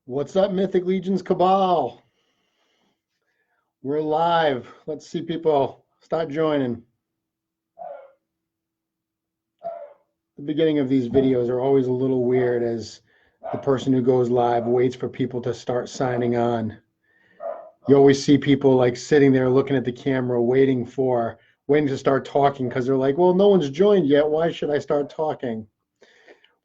What's up, Mythic Legions Cabal? We're live. Let's see people start joining. The beginning of these videos are always a little weird as the person who goes live waits for people to start signing on. You always see people like sitting there looking at the camera waiting to start talking because they're like, well, no one's joined yet. Why should I start talking?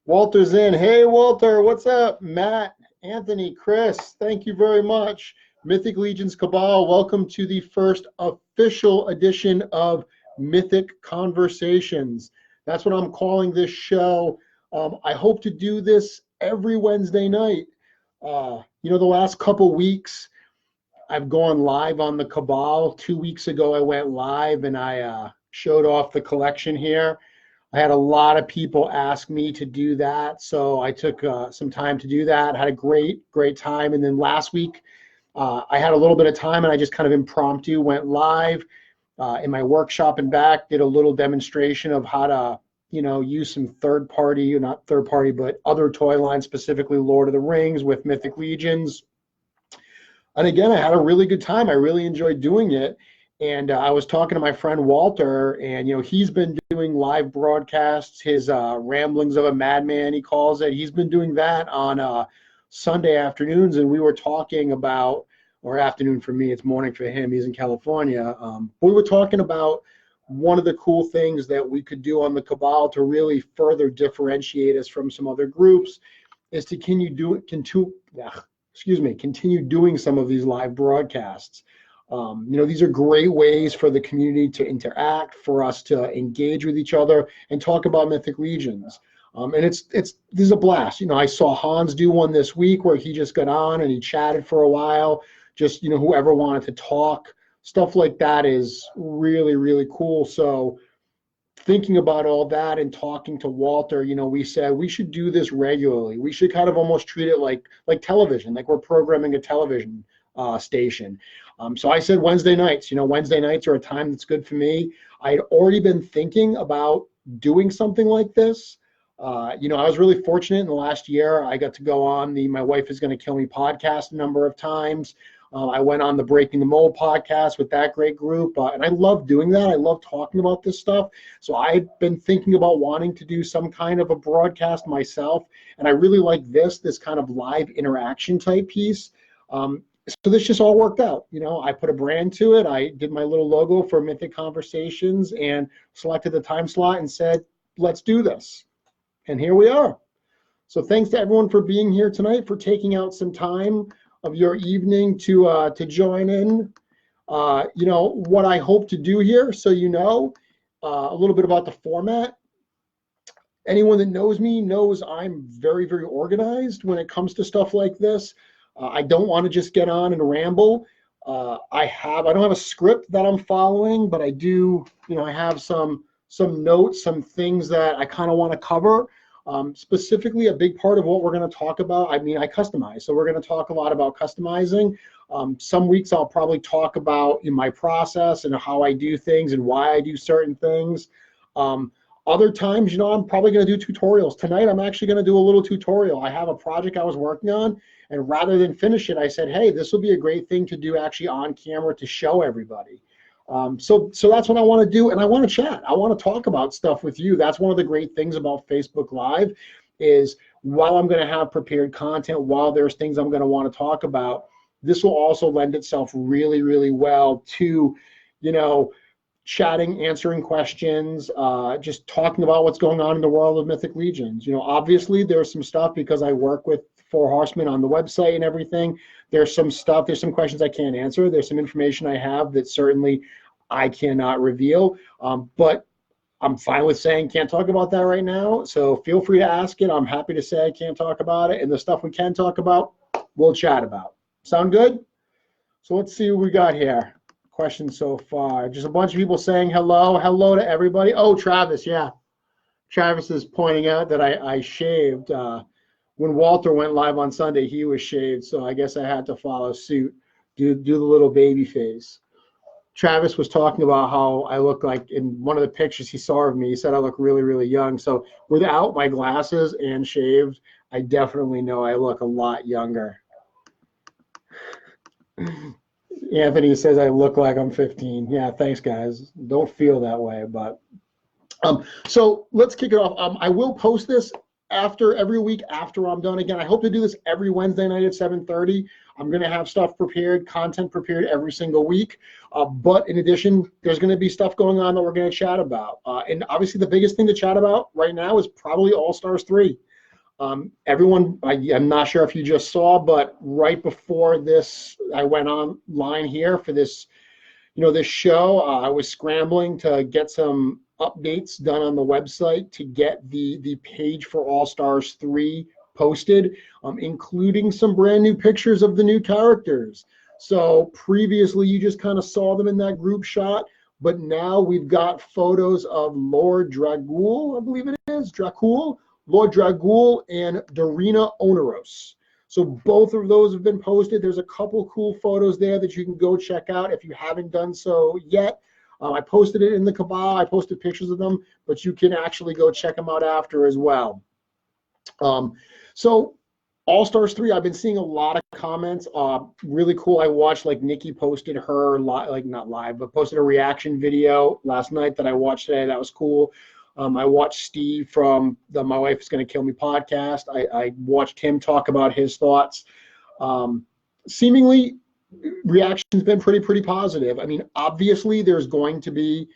Walter's in. Hey, Walter, what's up? Matt, Anthony, Chris, thank you very much. Mythic Legions Cabal, welcome to the first official edition of Mythic Conversations. That's what I'm calling this show. I hope to do this every Wednesday night. The last couple weeks, I've gone live on the Cabal. 2 weeks ago, I went live and I showed off the collection here. I had a lot of people ask me to do that, so I took some time to do that. Had a great time. And then last week, I had a little bit of time and I just kind of impromptu went live in my workshop and back, did a little demonstration of how to, use some not third party, but other toy lines, specifically Lord of the Rings with Mythic Legions. And again, I had a really good time. I really enjoyed doing it. And I was talking to my friend Walter, and he's been doing live broadcasts, his ramblings of a madman, he calls it. He's been doing that on Sunday afternoons, and we were talking about, or afternoon for me, it's morning for him, he's in California. We were talking about one of the cool things that we could do on the Cabal to really further differentiate us from some other groups is to continue doing some of these live broadcasts. These are great ways for the community to interact, for us to engage with each other and talk about Mythic Legions. And this is a blast. I saw Hans do one this week where he just got on and he chatted for a while. Just, whoever wanted to talk, stuff like that is really, really cool. So thinking about all that and talking to Walter, we said we should do this regularly. We should kind of almost treat it like television, like we're programming a television station. So I said Wednesday nights. Wednesday nights are a time that's good for me. I had already been thinking about doing something like this. I was really fortunate in the last year. I got to go on the My Wife Is Going to Kill Me podcast a number of times. I went on the Breaking the Mold podcast with that great group, and I love doing that. I love talking about this stuff. So I've been thinking about wanting to do some kind of a broadcast myself, and I really like this kind of live interaction type piece. So this just all worked out. I put a brand to it. I did my little logo for Mythic Conversations and selected the time slot and said, let's do this. And here we are. So thanks to everyone for being here tonight, for taking out some time of your evening to join in. What I hope to do here, so a little bit about the format. Anyone that knows me knows I'm very, very organized when it comes to stuff like this. I don't want to just get on and ramble. I don't have a script that I'm following, but I do, I have some notes, some things that I kind of want to cover. Specifically, a big part of what we're going to talk about, I customize. So we're going to talk a lot about customizing. Some weeks I'll probably talk about my process and how I do things and why I do certain things. Other times, I'm probably going to do tutorials. Tonight, I'm actually going to do a little tutorial. I have a project I was working on, and rather than finish it, I said, hey, this will be a great thing to do actually on camera to show everybody. So that's what I want to do, and I want to chat. I want to talk about stuff with you. That's one of the great things about Facebook Live is while I'm going to have prepared content, while there's things I'm going to want to talk about, this will also lend itself really, really well to, chatting, answering questions, just talking about what's going on in the world of Mythic Legions. Obviously there's some stuff because I work with 4 Horsemen on the website and everything. There's some questions I can't answer. There's some information I have that certainly I cannot reveal, but I'm fine with saying can't talk about that right now. So feel free to ask it. I'm happy to say I can't talk about it. And the stuff we can talk about, we'll chat about. Sound good? So let's see what we got here. Questions so far. Just a bunch of people saying hello. Hello to everybody. Oh, Travis, yeah. Travis is pointing out that I shaved. When Walter went live on Sunday, he was shaved, so I guess I had to follow suit, do the little baby face. Travis was talking about how I look like in one of the pictures he saw of me. He said I look really, really young. So without my glasses and shaved, I definitely know I look a lot younger. Anthony says I look like I'm 15. Yeah, thanks, guys. Don't feel that way, but so let's kick it off. I will post this after every week after I'm done. Again, I hope to do this every Wednesday night at 7:30. I'm going to have stuff prepared, content prepared every single week. But in addition, there's going to be stuff going on that we're going to chat about. And obviously, the biggest thing to chat about right now is probably All-Stars 3. Everyone, I'm not sure if you just saw, but right before this, I went online here for this, this show. I was scrambling to get some updates done on the website to get the page for All Stars 3 posted, including some brand new pictures of the new characters. So previously you just kind of saw them in that group shot, but now we've got photos of Lord Dragul, I believe it is, Lord Dragul and Darina Oneros. So both of those have been posted. There's a couple cool photos there that you can go check out if you haven't done so yet. I posted it in the Cabal. I posted pictures of them, but you can actually go check them out after as well. So All-Stars 3, I've been seeing a lot of comments. Really cool. I watched, like, Nikki posted her, not live, but posted a reaction video last night that I watched today. That was cool. I watched Steve from the My Wife is Gonna Kill Me podcast. I watched him talk about his thoughts. Seemingly, reaction's been pretty positive. I mean, obviously there's going to be,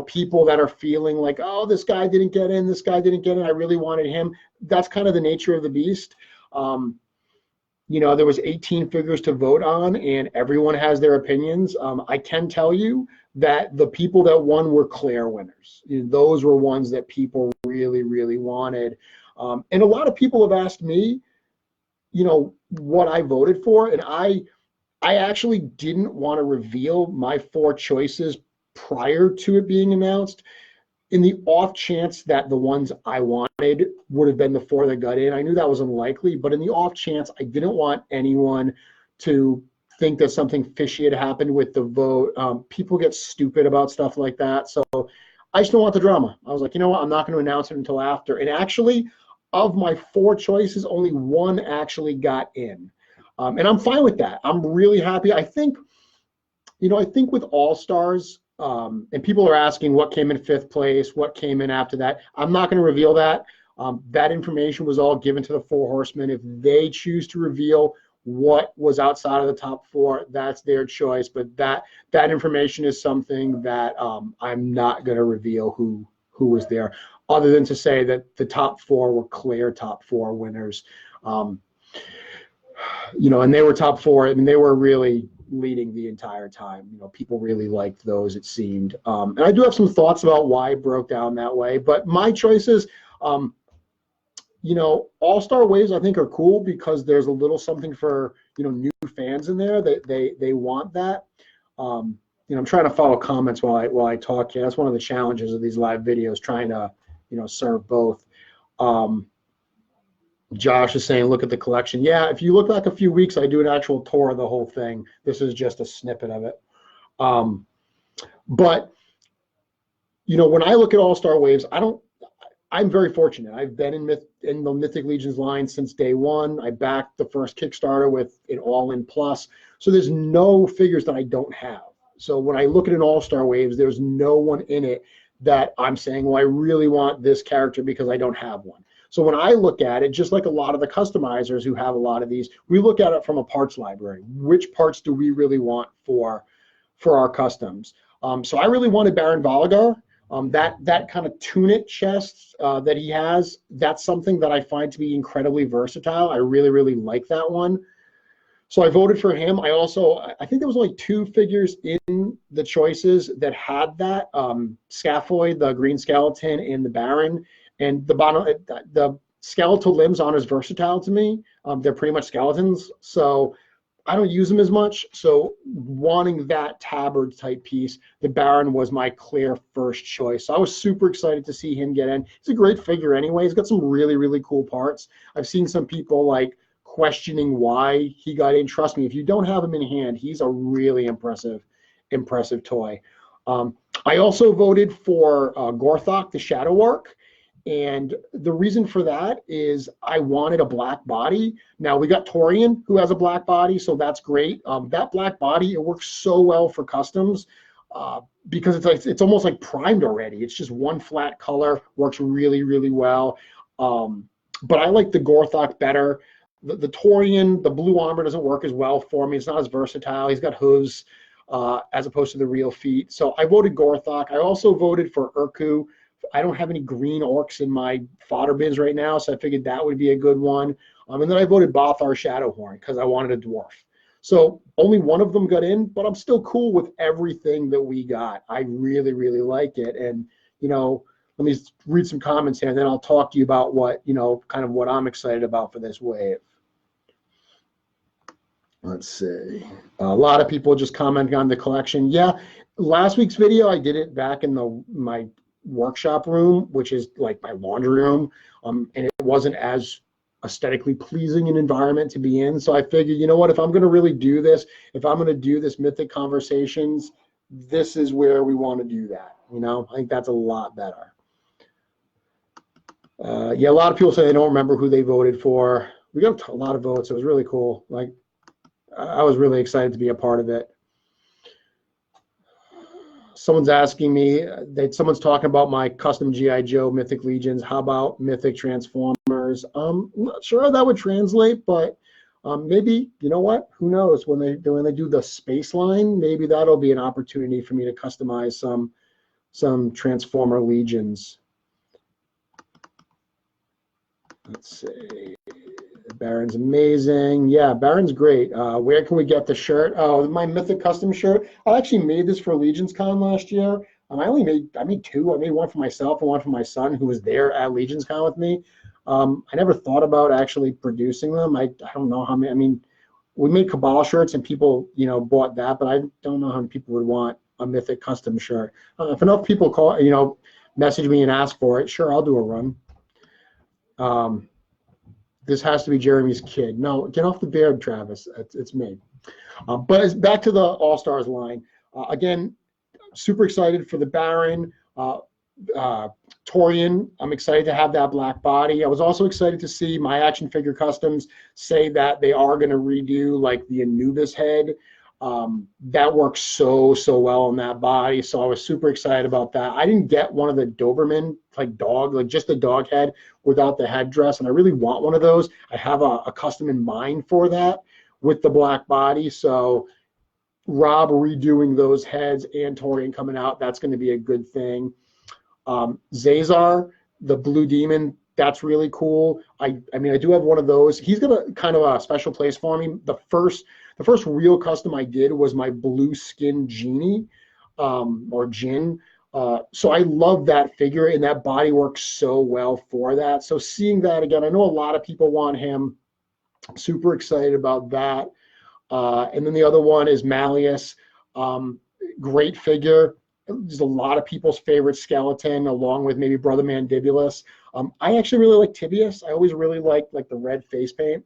people that are feeling like, oh, this guy didn't get in, I really wanted him. That's kind of the nature of the beast. There was 18 figures to vote on, and everyone has their opinions. I can tell you that the people that won were clear winners. Those were ones that people really wanted. And a lot of people have asked me, what I voted for, and I actually didn't want to reveal my 4 choices prior to it being announced, in the off chance that the ones I wanted would have been the 4 that got in. I knew that was unlikely, but in the off chance, I didn't want anyone to think that something fishy had happened with the vote. People get stupid about stuff like that, so I just don't want the drama. I was like, you know what, I'm not going to announce it until after. And actually, of my 4 choices, only 1 actually got in. And I'm fine with that. I'm really happy. I think with All-Stars, and people are asking what came in 5th place, what came in after that. I'm not going to reveal that. That information was all given to the 4 horsemen. If they choose to reveal what was outside of the top 4, that's their choice. But that information is something that I'm not going to reveal who was there, other than to say that the top 4 were clear top 4 winners. And they were top 4, and they were really leading the entire time. People really liked those, it seemed. And I do have some thoughts about why it broke down that way, but my choices, All-Star Waves I think are cool because there's a little something for, new fans in there. They want that. I'm trying to follow comments while I talk here. That's one of the challenges of these live videos, trying to, serve both. Josh is saying, look at the collection. Yeah, if you look back a few weeks, I do an actual tour of the whole thing. This is just a snippet of it. But, when I look at All-Star Waves, I'm very fortunate. I've been in the Mythic Legions line since day one. I backed the first Kickstarter with an all-in plus. So there's no figures that I don't have. So when I look at an All-Star Waves, there's no one in it that I'm saying, well, I really want this character because I don't have one. So when I look at it, just like a lot of the customizers who have a lot of these, we look at it from a parts library. Which parts do we really want for our customs? So I really wanted Baron Valigar. That kind of tunic chest that he has, that's something that I find to be incredibly versatile. I really like that one. So I voted for him. I think there was only 2 figures in the choices that had that, Scaphoid, the green skeleton, and the Baron. And the skeletal limbs aren't as versatile to me. They're pretty much skeletons, so I don't use them as much. So wanting that tabard type piece, the Baron was my clear first choice. So I was super excited to see him get in. He's a great figure anyway. He's got some really cool parts. I've seen some people like questioning why he got in. Trust me, if you don't have him in hand, he's a really impressive toy. I also voted for Gorthok, the Shadow Orc. And the reason for that is I wanted a black body. Now we got Torian, who has a black body, so that's great. That black body, it works so well for customs because it's almost like primed already. It's just one flat color, works really, really well. But I like the Gorthok better. The Torian, the blue armor doesn't work as well for me. It's not as versatile. He's got hooves as opposed to the real feet. So I voted Gorthok. I also voted for Urku. I don't have any green orcs in my fodder bins right now, so I figured that would be a good one. And then I voted Bothar Shadowhorn because I wanted a dwarf. So only one of them got in, but I'm still cool with everything that we got. I really, really like it. And, you know, let me read some comments here, and then I'll talk to you about what, you know, kind of what I'm excited about for this wave. Let's see. A lot of people just commenting on the collection. Yeah, last week's video, I did it back in my workshop room, which is like my laundry room, and it wasn't as aesthetically pleasing an environment to be in. So I figured, you know what, if I'm going to really do this, if I'm going to do this Mythic Conversations, this is where we want to do that. You know, I think that's a lot better. Yeah, a lot of people say they don't remember who they voted for. We got a lot of votes. It was really cool. Like, I was really excited to be a part of it. Someone's asking me that someone's talking about my custom G.I. Joe Mythic Legions. How about Mythic Transformers? I'm not sure how that would translate, but maybe, you know what? Who knows? When they do the space line, maybe that'll be an opportunity for me to customize some Transformer Legions. Let's see. Baron's amazing. Yeah, Baron's great. Where can we get the shirt? Oh, my Mythic custom shirt. I actually made this for Legions Con last year. I made two. I made one for myself and one for my son, who was there at Legions Con with me. I never thought about actually producing them. I don't know how many. I mean, we made Cabal shirts and people, you know, bought that, but I don't know how many people would want a Mythic custom shirt. If enough people call, you know, message me and ask for it, sure, I'll do a run. This has to be Jeremy's kid. No, get off the beard, Travis. It's me. But it's back to the All-Stars line. Again, super excited for the Baron. Torian, I'm excited to have that black body. I was also excited to see my action figure customs say that they are going to redo like the Anubis head. That works so well on that body, so I was super excited about that. I didn't get one of the Doberman like dog, like just the dog head without the headdress, and I really want one of those. I have a custom in mind for that with the black body, so Rob redoing those heads and Torian coming out, that's going to be a good thing. Zazar, the blue demon, that's really cool. I mean, I do have one of those. He's got a kind of a special place for me. The first real custom I did was my blue skin genie, or Jin. So I love that figure, and that body works so well for that. So seeing that again, I know a lot of people want him. Super excited about that. And then the other one is Malleus. Great figure. There's a lot of people's favorite skeleton, along with maybe Brother Mandibulus. I actually really like Tibius. I always really liked like the red face paint.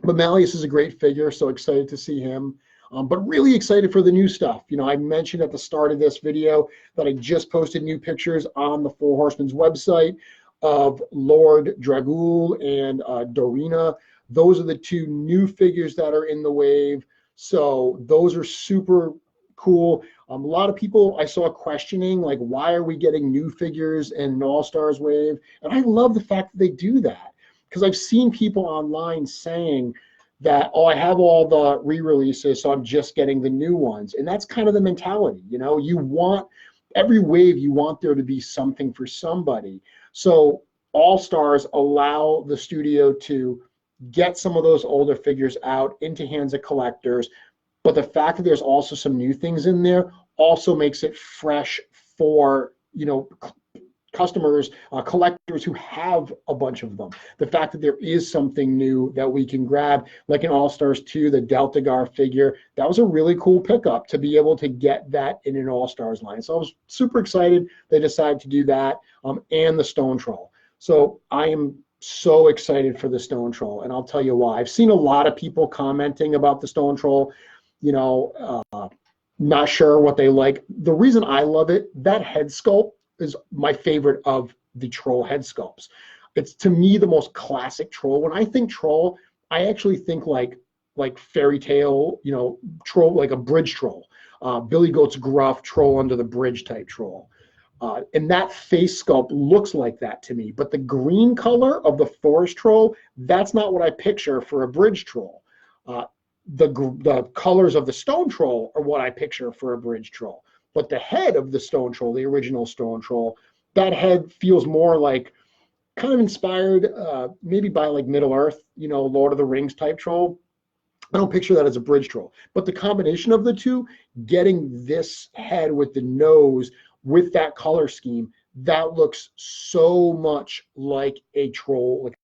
But Malleus is a great figure, so excited to see him. But really excited for the new stuff. You know, I mentioned at the start of this video that I just posted new pictures on the Four Horsemen's website of Lord Dragul and Dorina. Those are the two new figures that are in the wave. So those are super cool. A lot of people I saw questioning, like, why are we getting new figures in an All-Stars wave? And I love the fact that they do that, because I've seen people online saying that, oh, I have all the re-releases, so I'm just getting the new ones. And that's kind of the mentality, you know, you want, every wave, you want there to be something for somebody. So All-Stars allow the studio to get some of those older figures out into hands of collectors. But the fact that there's also some new things in there also makes it fresh for, you know, customers, collectors who have a bunch of them. The fact that there is something new that we can grab, like in All-Stars 2, the Deltagar figure, that was a really cool pickup to be able to get that in an All-Stars line. So I was super excited they decided to do that, and the Stone Troll. So I am so excited for the Stone Troll, and I'll tell you why. I've seen a lot of people commenting about the Stone Troll, you know, not sure what they like. The reason I love it, that head sculpt is my favorite of the troll head sculpts. It's, to me, the most classic troll. When I think troll, I actually think like fairy tale, you know, troll, like a bridge troll. Billy Goat's gruff troll under the bridge type troll. And that face sculpt looks like that to me. But the green color of the forest troll, that's not what I picture for a bridge troll. The colors of the stone troll are what I picture for a bridge troll. But the head of the stone troll, the original stone troll, that head feels more like kind of inspired maybe by like Middle Earth, you know, Lord of the Rings type troll. I don't picture that as a bridge troll. But the combination of the two, getting this head with the nose with that color scheme, that looks so much like a troll, like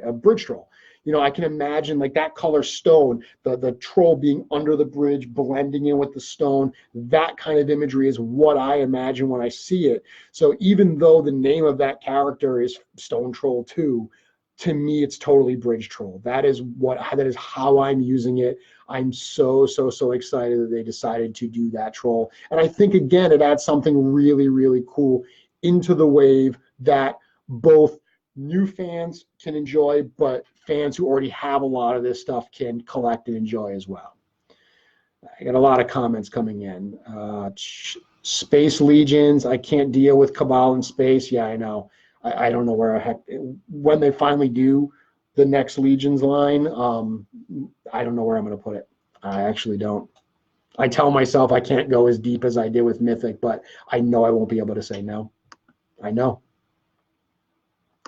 a bridge troll. You know, I can imagine like that color stone, the troll being under the bridge, blending in with the stone. That kind of imagery is what I imagine when I see it. So even though the name of that character is Stone Troll 2, to me, it's totally bridge troll. That is how I'm using it. I'm so excited that they decided to do that troll. And I think, again, it adds something really, really cool into the wave that both new fans can enjoy, but fans who already have a lot of this stuff can collect and enjoy as well. I got a lot of comments coming in. Space Legions, I can't deal with Cabal in space. Yeah, I know. I don't know where the heck, when they finally do the next Legions line, I don't know where I'm going to put it. I actually don't. I tell myself I can't go as deep as I did with Mythic, but I know I won't be able to say no. I know.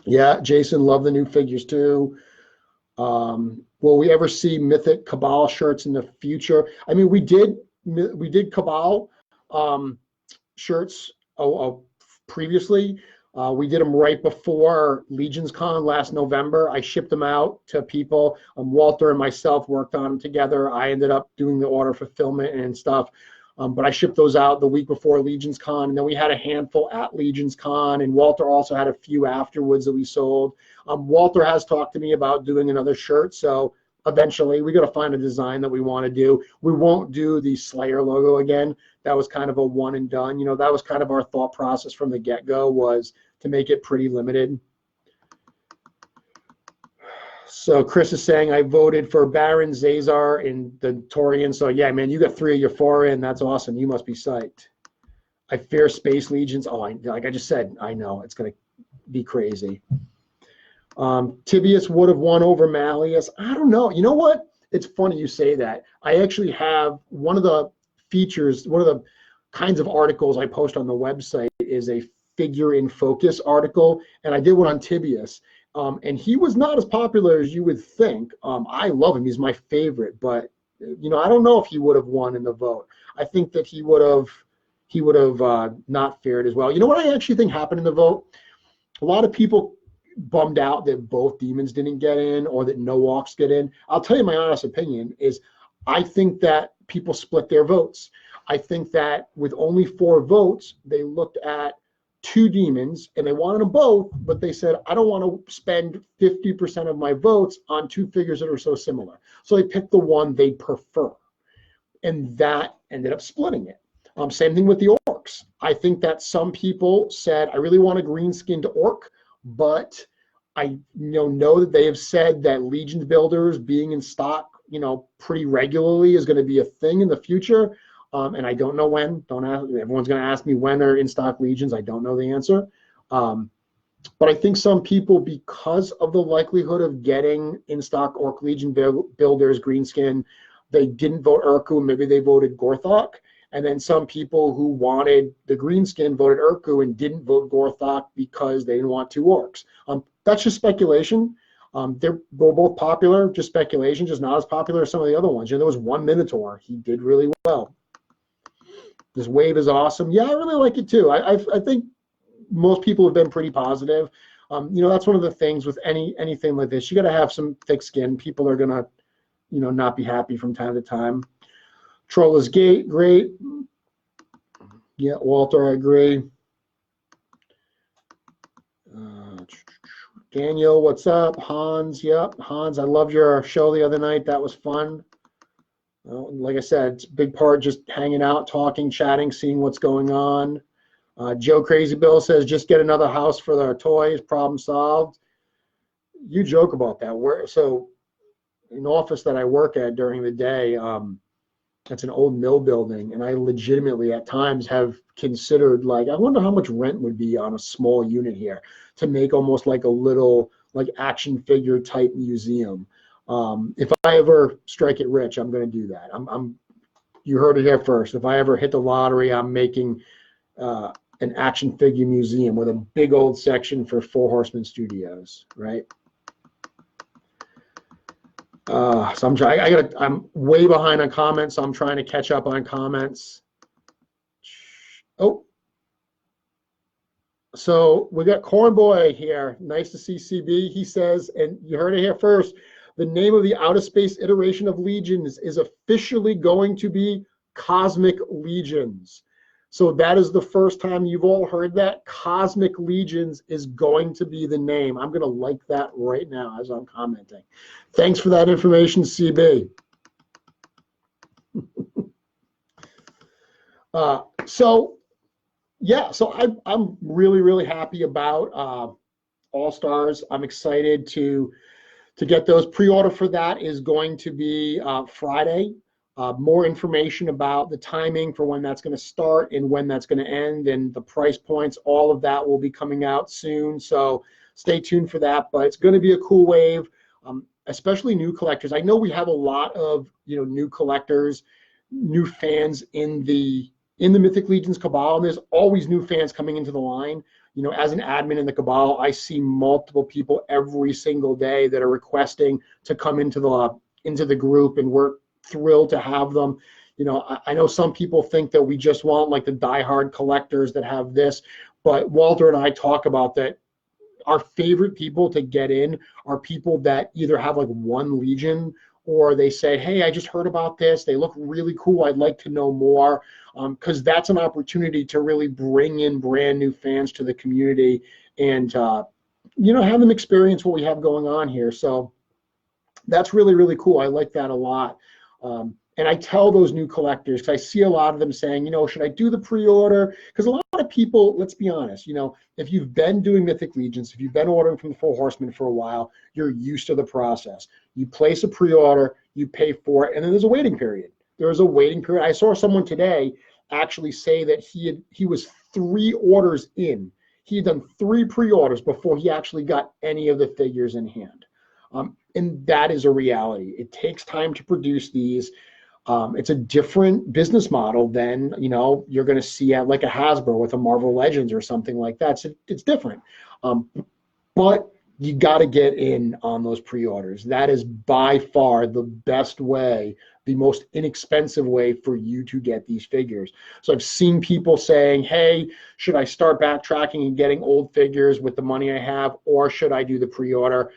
Yeah, Jason, love the new figures too. Will we ever see Mythic Cabal shirts in the future? I mean, we did Cabal shirts previously. We did them right before Legions Con last November. I shipped them out to people. Walter and myself worked on them together. I ended up doing the order fulfillment and stuff. But I shipped those out the week before Legions Con, and then we had a handful at Legions Con, and Walter also had a few afterwards that we sold. Walter has talked to me about doing another shirt, so eventually we got to find a design that we want to do. We won't do the Slayer logo again. That was kind of a one and done. You know, that was kind of our thought process from the get-go, was to make it pretty limited. So Chris is saying, I voted for Baron, Zazar, and the Torian. So yeah, man, you got 3 of your 4 in. That's awesome. You must be psyched. I fear Space Legions. Oh, like I just said, I know. It's going to be crazy. Tibius would have won over Malleus. I don't know. You know what? It's funny you say that. I actually have one of the features, one of the kinds of articles I post on the website is a figure in focus article, and I did one on Tibius. And he was not as popular as you would think. I love him. He's my favorite, but you know, I don't know if he would have won in the vote. I think that he would have not fared as well. You know what I actually think happened in the vote? A lot of people bummed out that both demons didn't get in or that no Orcs get in. I'll tell you my honest opinion is I think that people split their votes. I think that with only 4 votes, they looked at 2 demons and they wanted them both, but they said, I don't want to spend 50% of my votes on 2 figures that are so similar. So they picked the one they prefer. And that ended up splitting it. Same thing with the Orcs. I think that some people said, I really want a green-skinned Orc, but I know that they have said that Legions builders being in stock, pretty regularly is going to be a thing in the future. And I don't know when. Don't ask. Everyone's going to ask me when they're in stock Legions. I don't know the answer. But I think some people, because of the likelihood of getting in stock Orc Legion builders, greenskin, they didn't vote Urku. Maybe they voted Gorthok. And then some people who wanted the greenskin voted Urku and didn't vote Gorthok because they didn't want 2 Orcs. That's just speculation. They're both popular, just speculation, just not as popular as some of the other ones. There was one Minotaur. He did really well. This wave is awesome. Yeah, I really like it too. I think most people have been pretty positive. That's one of the things with anything like this. You got to have some thick skin. People are gonna, not be happy from time to time. Troll is great. Yeah, Walter, I agree. Daniel, what's up? Hans, yep. Hans, I loved your show the other night. That was fun. Well, like I said, it's a big part just hanging out, talking, chatting, seeing what's going on. Joe Crazy Bill says, just get another house for their toys, problem solved. You joke about that. So an office that I work at during the day, it's an old mill building, and I legitimately at times have considered, like, I wonder how much rent would be on a small unit here to make almost like a little like action figure type museum. If I ever strike it rich, I'm going to do that. You heard it here first. If I ever hit the lottery, I'm making an action figure museum with a big old section for Four Horsemen Studios, right? So I'm way behind on comments, so I'm trying to catch up on comments. Oh, so we got Cornboy here. Nice to see CB. He says, and you heard it here first, the name of the outer space iteration of Legions is officially going to be Cosmic Legions. So that is the first time you've all heard that. Cosmic Legions is going to be the name. I'm going to like that right now as I'm commenting. Thanks for that information, CB. So I'm really, really happy about All Stars. I'm excited to get those. Pre-order for that is going to be Friday. More information about the timing for when that's going to start and when that's going to end and the price points, all of that will be coming out soon. So stay tuned for that. But it's going to be a cool wave, especially new collectors. I know we have a lot of new collectors, new fans in the Mythic Legions Cabal, and there's always new fans coming into the line. As an admin in the Cabal, I see multiple people every single day that are requesting to come into the group, and we're thrilled to have them. I know some people think that we just want like the diehard collectors that have this, but Walter and I talk about that. Our favorite people to get in are people that either have like one Legion, or they say, hey, I just heard about this. They look really cool. I'd like to know more. Because that's an opportunity to really bring in brand new fans to the community and, have them experience what we have going on here. So that's really, really cool. I like that a lot. And I tell those new collectors, because I see a lot of them saying, should I do the pre-order? Because a lot of people, let's be honest, if you've been doing Mythic Legions, if you've been ordering from the Four Horsemen for a while, you're used to the process. You place a pre-order, you pay for it, and then there's a waiting period. There's a waiting period. I saw someone today actually say that he was 3 orders in. He had done 3 pre-orders before he actually got any of the figures in hand. And that is a reality. It takes time to produce these. It's a different business model than you're going to see at like a Hasbro with a Marvel Legends or something like that. So it's different. But you got to get in on those pre-orders. That is by far the best way, the most inexpensive way for you to get these figures. So I've seen people saying, hey, should I start backtracking and getting old figures with the money I have, or should I do the pre-order?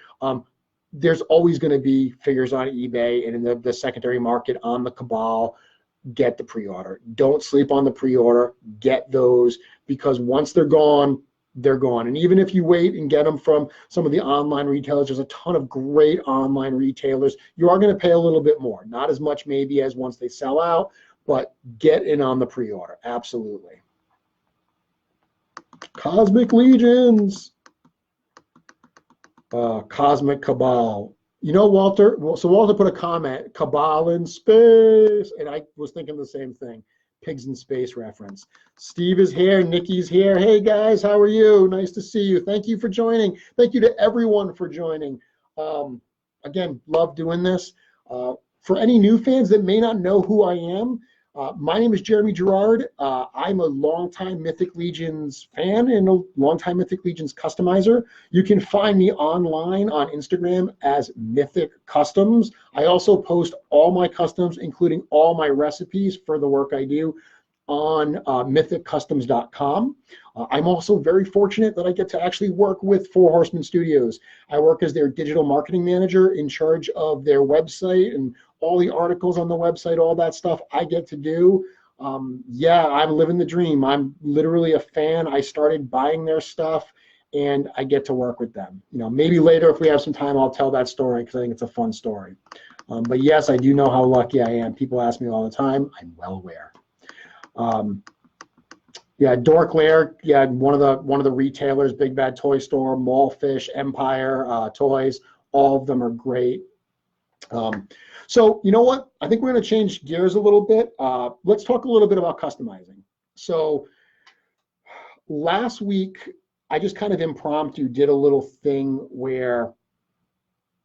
There's always going to be figures on eBay and in the secondary market on the Cabal. Get the pre-order. Don't sleep on the pre-order. Get those, because once they're gone, they're gone. And even if you wait and get them from some of the online retailers, there's a ton of great online retailers. You are going to pay a little bit more. Not as much maybe as once they sell out, but get in on the pre-order. Absolutely. Cosmic Legions. Cosmic Cabal. Walter, so Walter put a comment, Cabal in space, and I was thinking the same thing. Pigs in Space reference. Steve is here. Nikki's here. Hey, guys, how are you? Nice to see you. Thank you for joining. Thank you to everyone for joining. Again, love doing this. For any new fans that may not know who I am, my name is Jeremy Girard. I'm a longtime Mythic Legions fan and a longtime Mythic Legions customizer. You can find me online on Instagram as Mythic Customs. I also post all my customs, including all my recipes for the work I do, on mythiccustoms.com. I'm also very fortunate that I get to actually work with Four Horsemen Studios. I work as their digital marketing manager, in charge of their website and all the articles on the website, all that stuff I get to do. Yeah, I'm living the dream. I'm literally a fan. I started buying their stuff, and I get to work with them. Maybe later if we have some time, I'll tell that story, because I think it's a fun story. But yes, I do know how lucky I am. People ask me all the time. I'm well aware. Yeah, Dork Lair, yeah, one of the retailers, Big Bad Toy Store, Mallfish, Empire, Toys, all of them are great. So you know what? I think we're going to change gears a little bit. Let's talk a little bit about customizing. So last week, I just kind of impromptu did a little thing where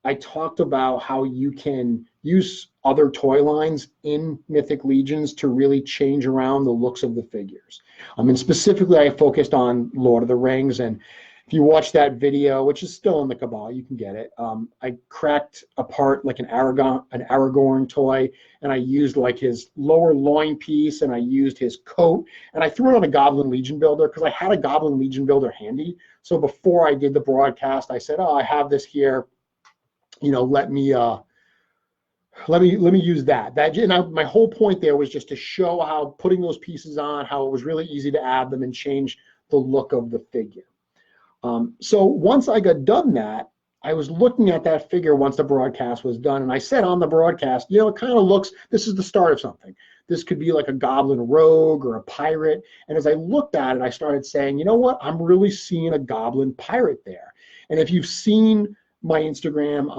I talked about how you can use other toy lines in Mythic Legions to really change around the looks of the figures. And specifically, I focused on Lord of the Rings. And if you watch that video, which is still in the Cabal, you can get it. I cracked apart like an Aragorn toy, and I used like his lower loin piece, and I used his coat, and I threw it on a Goblin Legion builder because I had a Goblin Legion builder handy. So before I did the broadcast, I said, "Oh, I have this here. You know, let me use that." My whole point there was just to show how putting those pieces on, how it was really easy to add them and change the look of the figure. So once I got done that, I was looking at that figure once the broadcast was done, and I said on the broadcast, you know, it kind of looks, this is the start of something. This could be like a goblin rogue or a pirate. And as I looked at it, I started saying, you know what, I'm really seeing a goblin pirate there. And if you've seen my Instagram,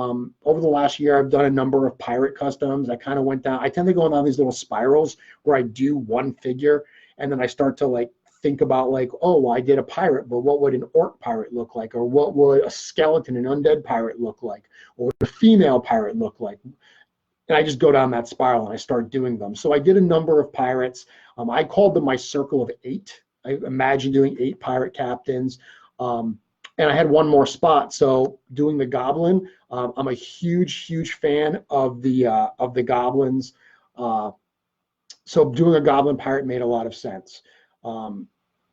over the last year, I've done a number of pirate customs. I kind of went down, I tend to go down these little spirals where I do one figure, and then I start to like think about like, oh, well, I did a pirate, but what would an orc pirate look like? Or what would a skeleton, an undead pirate look like? Or what would a female pirate look like? And I just go down that spiral and I start doing them. So I did a number of pirates. I called them my circle of 8. I imagined doing 8 pirate captains. And I had one more spot. So doing the goblin, I'm a huge fan of the goblins. So doing a goblin pirate made a lot of sense.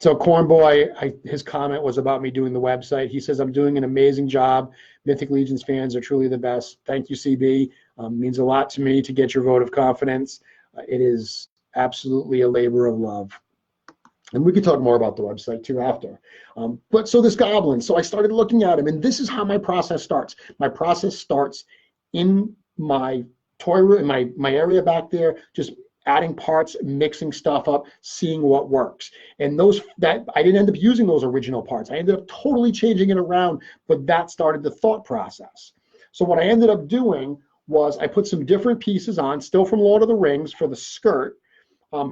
So Cornboy, his comment was about me doing the website. He says, I'm doing an amazing job. Mythic Legions fans are truly the best. Thank you, CB. Means a lot to me to get your vote of confidence. It is absolutely a labor of love. And we could talk more about the website too after. But so this goblin, so I started looking at him, and this is how my process starts. My process starts in my toy room, in my area back there, just adding parts, mixing stuff up, seeing what works. And that I didn't end up using those original parts. I ended up totally changing it around, but that started the thought process. So what I ended up doing was I put some different pieces on, still from Lord of the Rings for the skirt.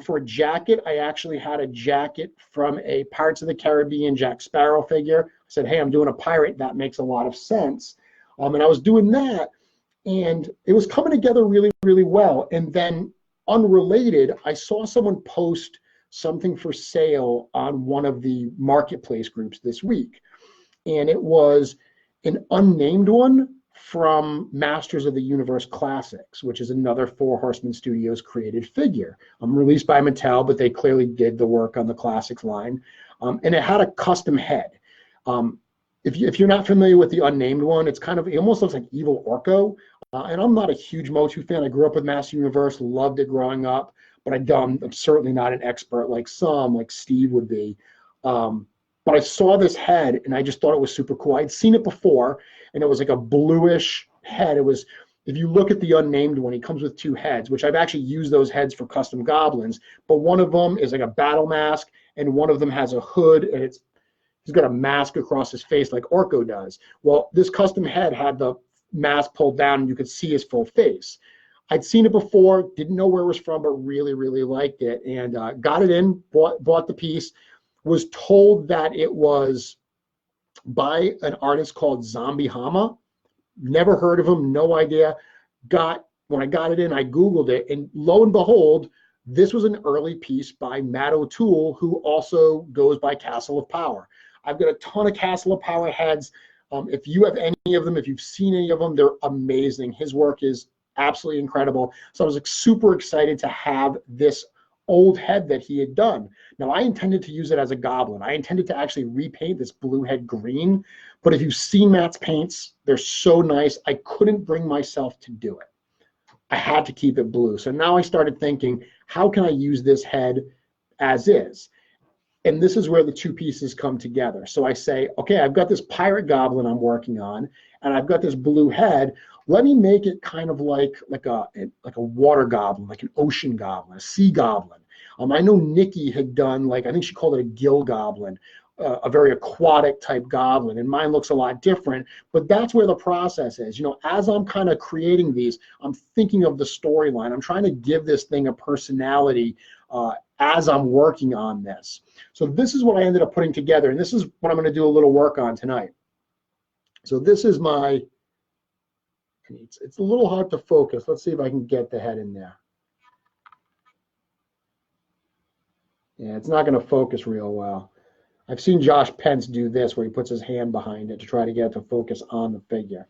For a jacket, I actually had a jacket from a Pirates of the Caribbean Jack Sparrow figure. I said, hey, I'm doing a pirate. That makes a lot of sense. And I was doing that, and it was coming together really, really well. And then unrelated, I saw someone post something for sale on one of the marketplace groups this week. And it was an unnamed one from Masters of the Universe Classics, which is another 4 Horsemen Studios created figure. Released by Mattel, but they clearly did the work on the Classics line. And it had a custom head. If you're not familiar with the unnamed one, it almost looks like Evil Orco. And I'm not a huge Motu fan. I grew up with Master Universe, loved it growing up, but I'm certainly not an expert like Steve would be. But I saw this head, and I just thought it was super cool. I'd seen it before, and it was like a bluish head. It was, if you look at the unnamed one, he comes with 2 heads, which I've actually used those heads for custom goblins. But one of them is like a battle mask, and one of them has a hood, and he's got a mask across his face like Orko does. Well, this custom head had the mask pulled down, and you could see his full face. I'd seen it before, didn't know where it was from, but really, really liked it, and got it in, bought the piece. Was told that it was by an artist called Zombie Hama. Never heard of him, no idea. When I got it in, I Googled it, and lo and behold, this was an early piece by Matt O'Toole, who also goes by Castle of Power. I've got a ton of Castle of Power heads. If you have any of them, if you've seen any of them, they're amazing. His work is absolutely incredible. So I was super excited to have this old head that he had done. Now, I intended to use it as a goblin. I intended to actually repaint this blue head green, but if you've seen Matt's paints, they're so nice. I couldn't bring myself to do it. I had to keep it blue. So now I started thinking, how can I use this head as is? And this is where the 2 pieces come together. So I say, okay, I've got this pirate goblin I'm working on, and I've got this blue head. Let me make it kind of like a water goblin, like an ocean goblin, a sea goblin. I know Nikki had done, like, I think she called it a gill goblin, a very aquatic type goblin, and mine looks a lot different, but that's where the process is. You know, as I'm kind of creating these, I'm thinking of the storyline. I'm trying to give this thing a personality as I'm working on this. So this is what I ended up putting together, and this is what I'm going to do a little work on tonight. So this is my, it's a little hard to focus. Let's see if I can get the head in there. Yeah, it's not going to focus real well. I've seen Josh Pence do this where he puts his hand behind it to try to get it to focus on the figure.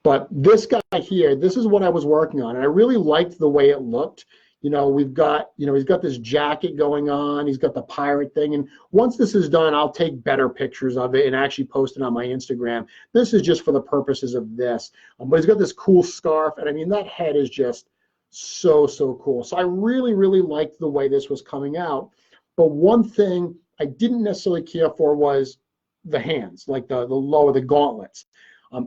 But this guy here, this is what I was working on, and I really liked the way it looked. You know, we've got, you know, he's got this jacket going on, he's got the pirate thing, and once this is done, I'll take better pictures of it and actually post it on my Instagram. This is just for the purposes of this. But he's got this cool scarf, and I mean, that head is just so, so cool. So I really, really liked the way this was coming out. But one thing I didn't necessarily care for was the hands, like the lower, the gauntlets.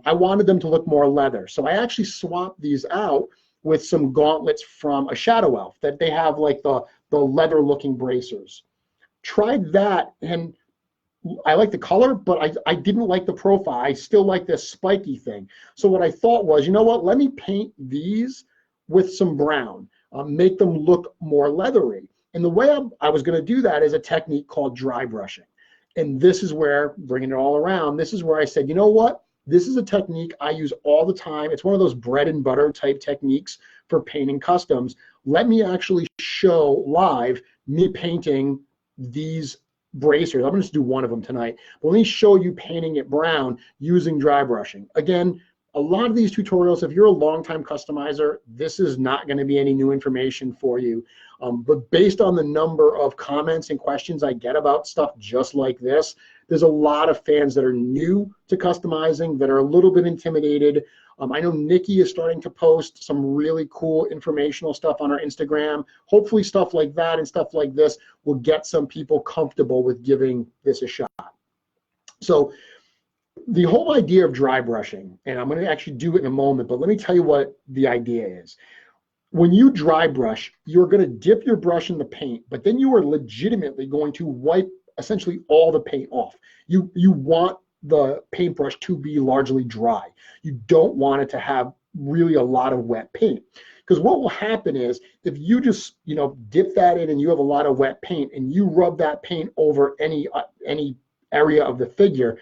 I wanted them to look more leather. So I actually swapped these out with some gauntlets from a Shadow Elf that they have, like the leather looking bracers. Tried that, and I like the color, but I didn't like the profile. I still like this spiky thing. So what I thought was, you know what, let me paint these with some brown, make them look more leathery. And the way I was going to do that is a technique called dry brushing. And this is where, bringing it all around, this is where I said, you know what? This is a technique I use all the time. It's one of those bread and butter type techniques for painting customs. Let me actually show live me painting these bracers. I'm going to just do one of them tonight. But let me show you painting it brown using dry brushing. Again, a lot of these tutorials, if you're a longtime customizer, this is not going to be any new information for you. But based on the number of comments and questions I get about stuff just like this, there's a lot of fans that are new to customizing, that are a little bit intimidated. I know Nikki is starting to post some really cool informational stuff on her Instagram. Hopefully stuff like that and stuff like this will get some people comfortable with giving this a shot. So the whole idea of dry brushing, and I'm going to actually do it in a moment, but let me tell you what the idea is. When you dry brush, you're going to dip your brush in the paint, but then you are legitimately going to wipe essentially all the paint off. You want the paintbrush to be largely dry. You don't want it to have really a lot of wet paint. Because what will happen is if you just, you know, dip that in and you have a lot of wet paint and you rub that paint over any area of the figure,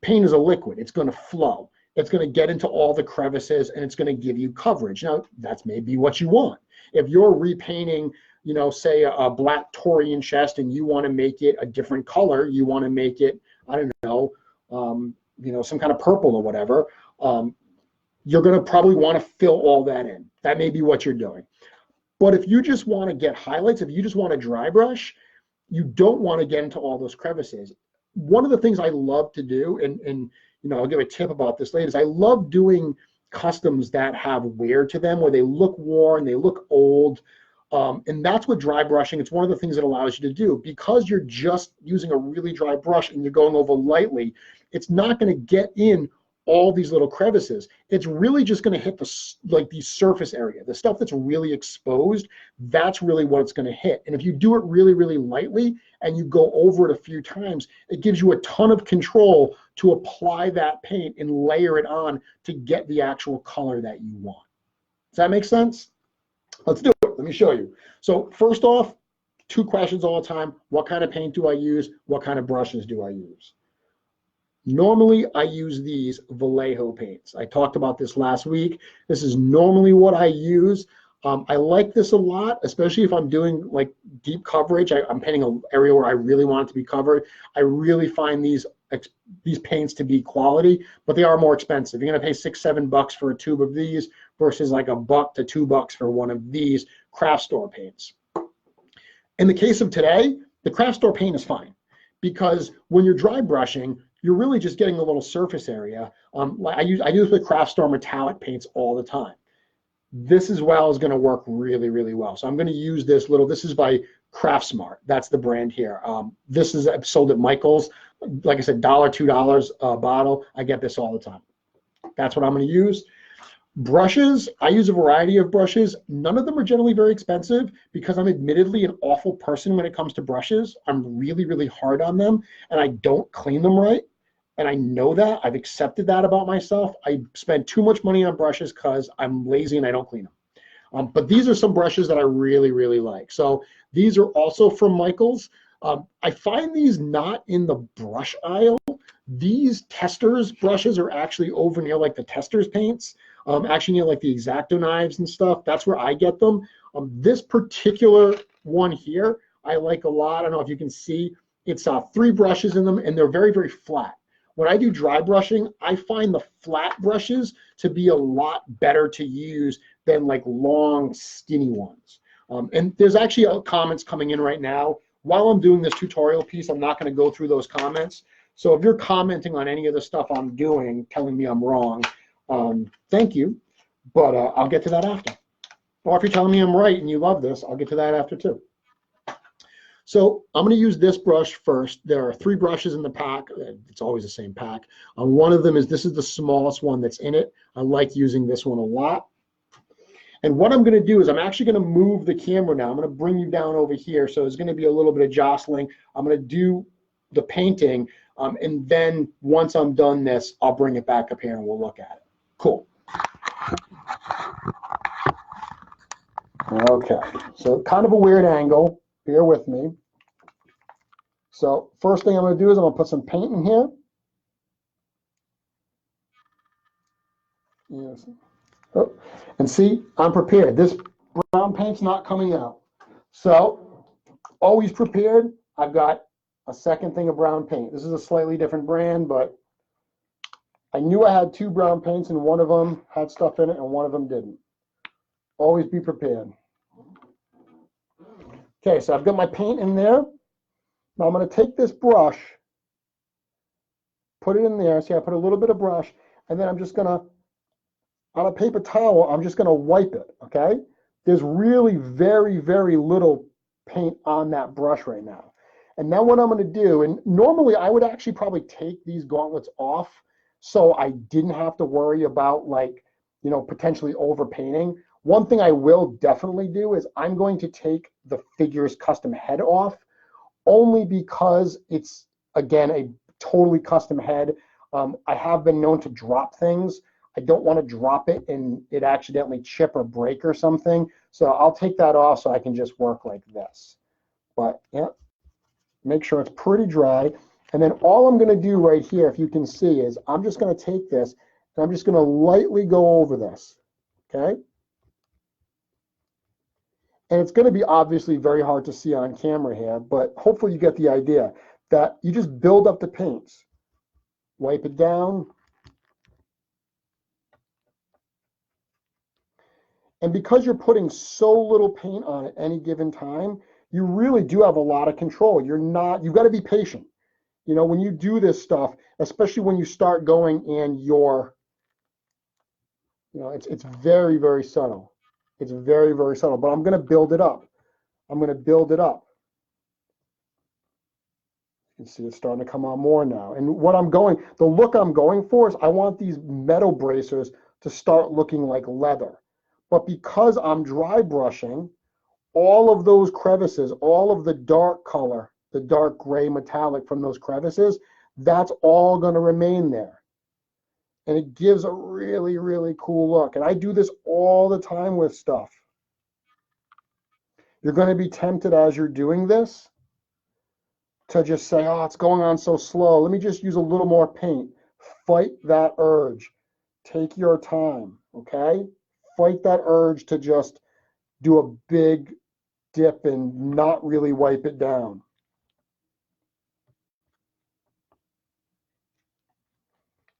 paint is a liquid. It's going to flow. It's going to get into all the crevices and it's going to give you coverage. Now, that's maybe what you want. If you're repainting, you know, say a black Taurian chest and you want to make it a different color, you want to make it, I don't know, you know, some kind of purple or whatever, you're going to probably want to fill all that in. That may be what you're doing. But if you just want to get highlights, if you just want to dry brush, you don't want to get into all those crevices. One of the things I love to do, and you know, I'll give a tip about this later, is I love doing customs that have wear to them, where they look worn, they look old, and that's what dry brushing, it's one of the things that allows you to do. Because you're just using a really dry brush and you're going over lightly, it's not going to get in all these little crevices. It's really just going to hit the surface area, the stuff that's really exposed. That's really what it's going to hit. And if you do it really, really lightly and you go over it a few times, it gives you a ton of control to apply that paint and layer it on to get the actual color that you want. Does that make sense? Let's do it. Let me show you. So first off, 2 questions all the time. What kind of paint do I use? What kind of brushes do I use? Normally, I use these Vallejo paints. I talked about this last week. This is normally what I use. I like this a lot, especially if I'm doing like deep coverage. I'm painting an area where I really want it to be covered. I really find these paints to be quality, but they are more expensive. You're gonna pay $6, $7 for a tube of these versus like $1 to $2 for one of these craft store paints. In the case of today, the craft store paint is fine because when you're dry brushing, you're really just getting a little surface area. I use this with craft store metallic paints all the time. This as well is going to work really, really well. So I'm going to use this is by Craft Smart. That's the brand here. This is sold at Michael's. Like I said, $1, $2 a bottle. I get this all the time. That's what I'm going to use. Brushes, I use a variety of brushes. None of them are generally very expensive because I'm admittedly an awful person when it comes to brushes. I'm really, really hard on them and I don't clean them right. And I know that. I've accepted that about myself. I spend too much money on brushes because I'm lazy and I don't clean them. But these are some brushes that I really, really like. So these are also from Michaels. I find these not in the brush aisle. These testers brushes are actually over near like the testers paints, actually near like the X-Acto knives and stuff. That's where I get them. This particular one here, I like a lot. I don't know if you can see, it's 3 brushes in them and they're very, very flat. When I do dry brushing, I find the flat brushes to be a lot better to use than like long, skinny ones. And there's actually comments coming in right now. While I'm doing this tutorial piece, I'm not going to go through those comments. So if you're commenting on any of the stuff I'm doing, telling me I'm wrong, thank you, but I'll get to that after. Or if you're telling me I'm right and you love this, I'll get to that after too. So I'm going to use this brush first. There are 3 brushes in the pack. It's always the same pack. One of them is, this is the smallest one that's in it. I like using this one a lot. And what I'm going to do is I'm actually going to move the camera now. I'm going to bring you down over here. So there's going to be a little bit of jostling. I'm going to do the painting. And then once I'm done this, I'll bring it back up here and we'll look at it. Cool. Okay. So kind of a weird angle. Bear with me. So first thing I'm going to do is I'm going to put some paint in here. Yes. Oh, and see, I'm prepared. This brown paint's not coming out. So always prepared. I've got a second thing of brown paint. This is a slightly different brand, but I knew I had 2 brown paints and one of them had stuff in it and one of them didn't. Always be prepared. Okay, so I've got my paint in there. Now I'm going to take this brush, put it in there. See, I put a little bit of brush, and then I'm just going to, on a paper towel, I'm just going to wipe it, okay? There's really very, very little paint on that brush right now. And then what I'm going to do, and normally I would actually probably take these gauntlets off so I didn't have to worry about, like, you know, potentially overpainting. One thing I will definitely do is I'm going to take the figure's custom head off, only because it's, again, a totally custom head. I have been known to drop things. I don't want to drop it and it accidentally chip or break or something. So I'll take that off so I can just work like this. But yeah, make sure it's pretty dry. And then all I'm going to do right here, if you can see, is I'm just going to take this and I'm just going to lightly go over this, okay? And it's going to be obviously very hard to see on camera here, but hopefully you get the idea that you just build up the paints. Wipe it down. And because you're putting so little paint on at any given time, you really do have a lot of control. You've got to be patient. You know, when you do this stuff, especially when you start going and you're, you know, it's very, very subtle. It's very, very subtle, but I'm going to build it up. I'm going to build it up. You can see it's starting to come on more now. And the look I'm going for is I want these metal bracers to start looking like leather. But because I'm dry brushing, all of those crevices, all of the dark color, the dark gray metallic from those crevices, that's all going to remain there. And it gives a really, really cool look. And I do this all the time with stuff. You're going to be tempted as you're doing this to just say, oh, it's going on so slow. Let me just use a little more paint. Fight that urge. Take your time, okay? Fight that urge to just do a big dip and not really wipe it down.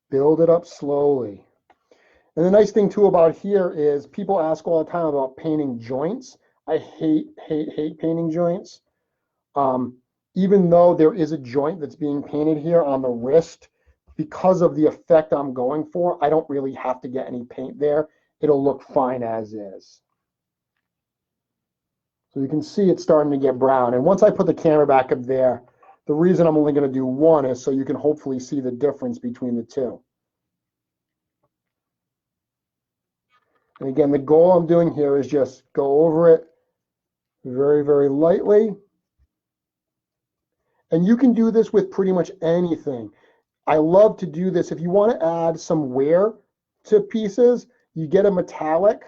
Build it up slowly. And the nice thing too about here is people ask all the time about painting joints. I hate painting joints. Even though there is a joint that's being painted here on the wrist, because of the effect I'm going for, I don't really have to get any paint there. It'll look fine as is. So you can see it's starting to get brown. And once I put the camera back up there, the reason I'm only going to do one is so you can hopefully see the difference between the two. And again, the goal I'm doing here is just go over it very, very lightly. And you can do this with pretty much anything. I love to do this. If you want to add some wear to pieces, you get a metallic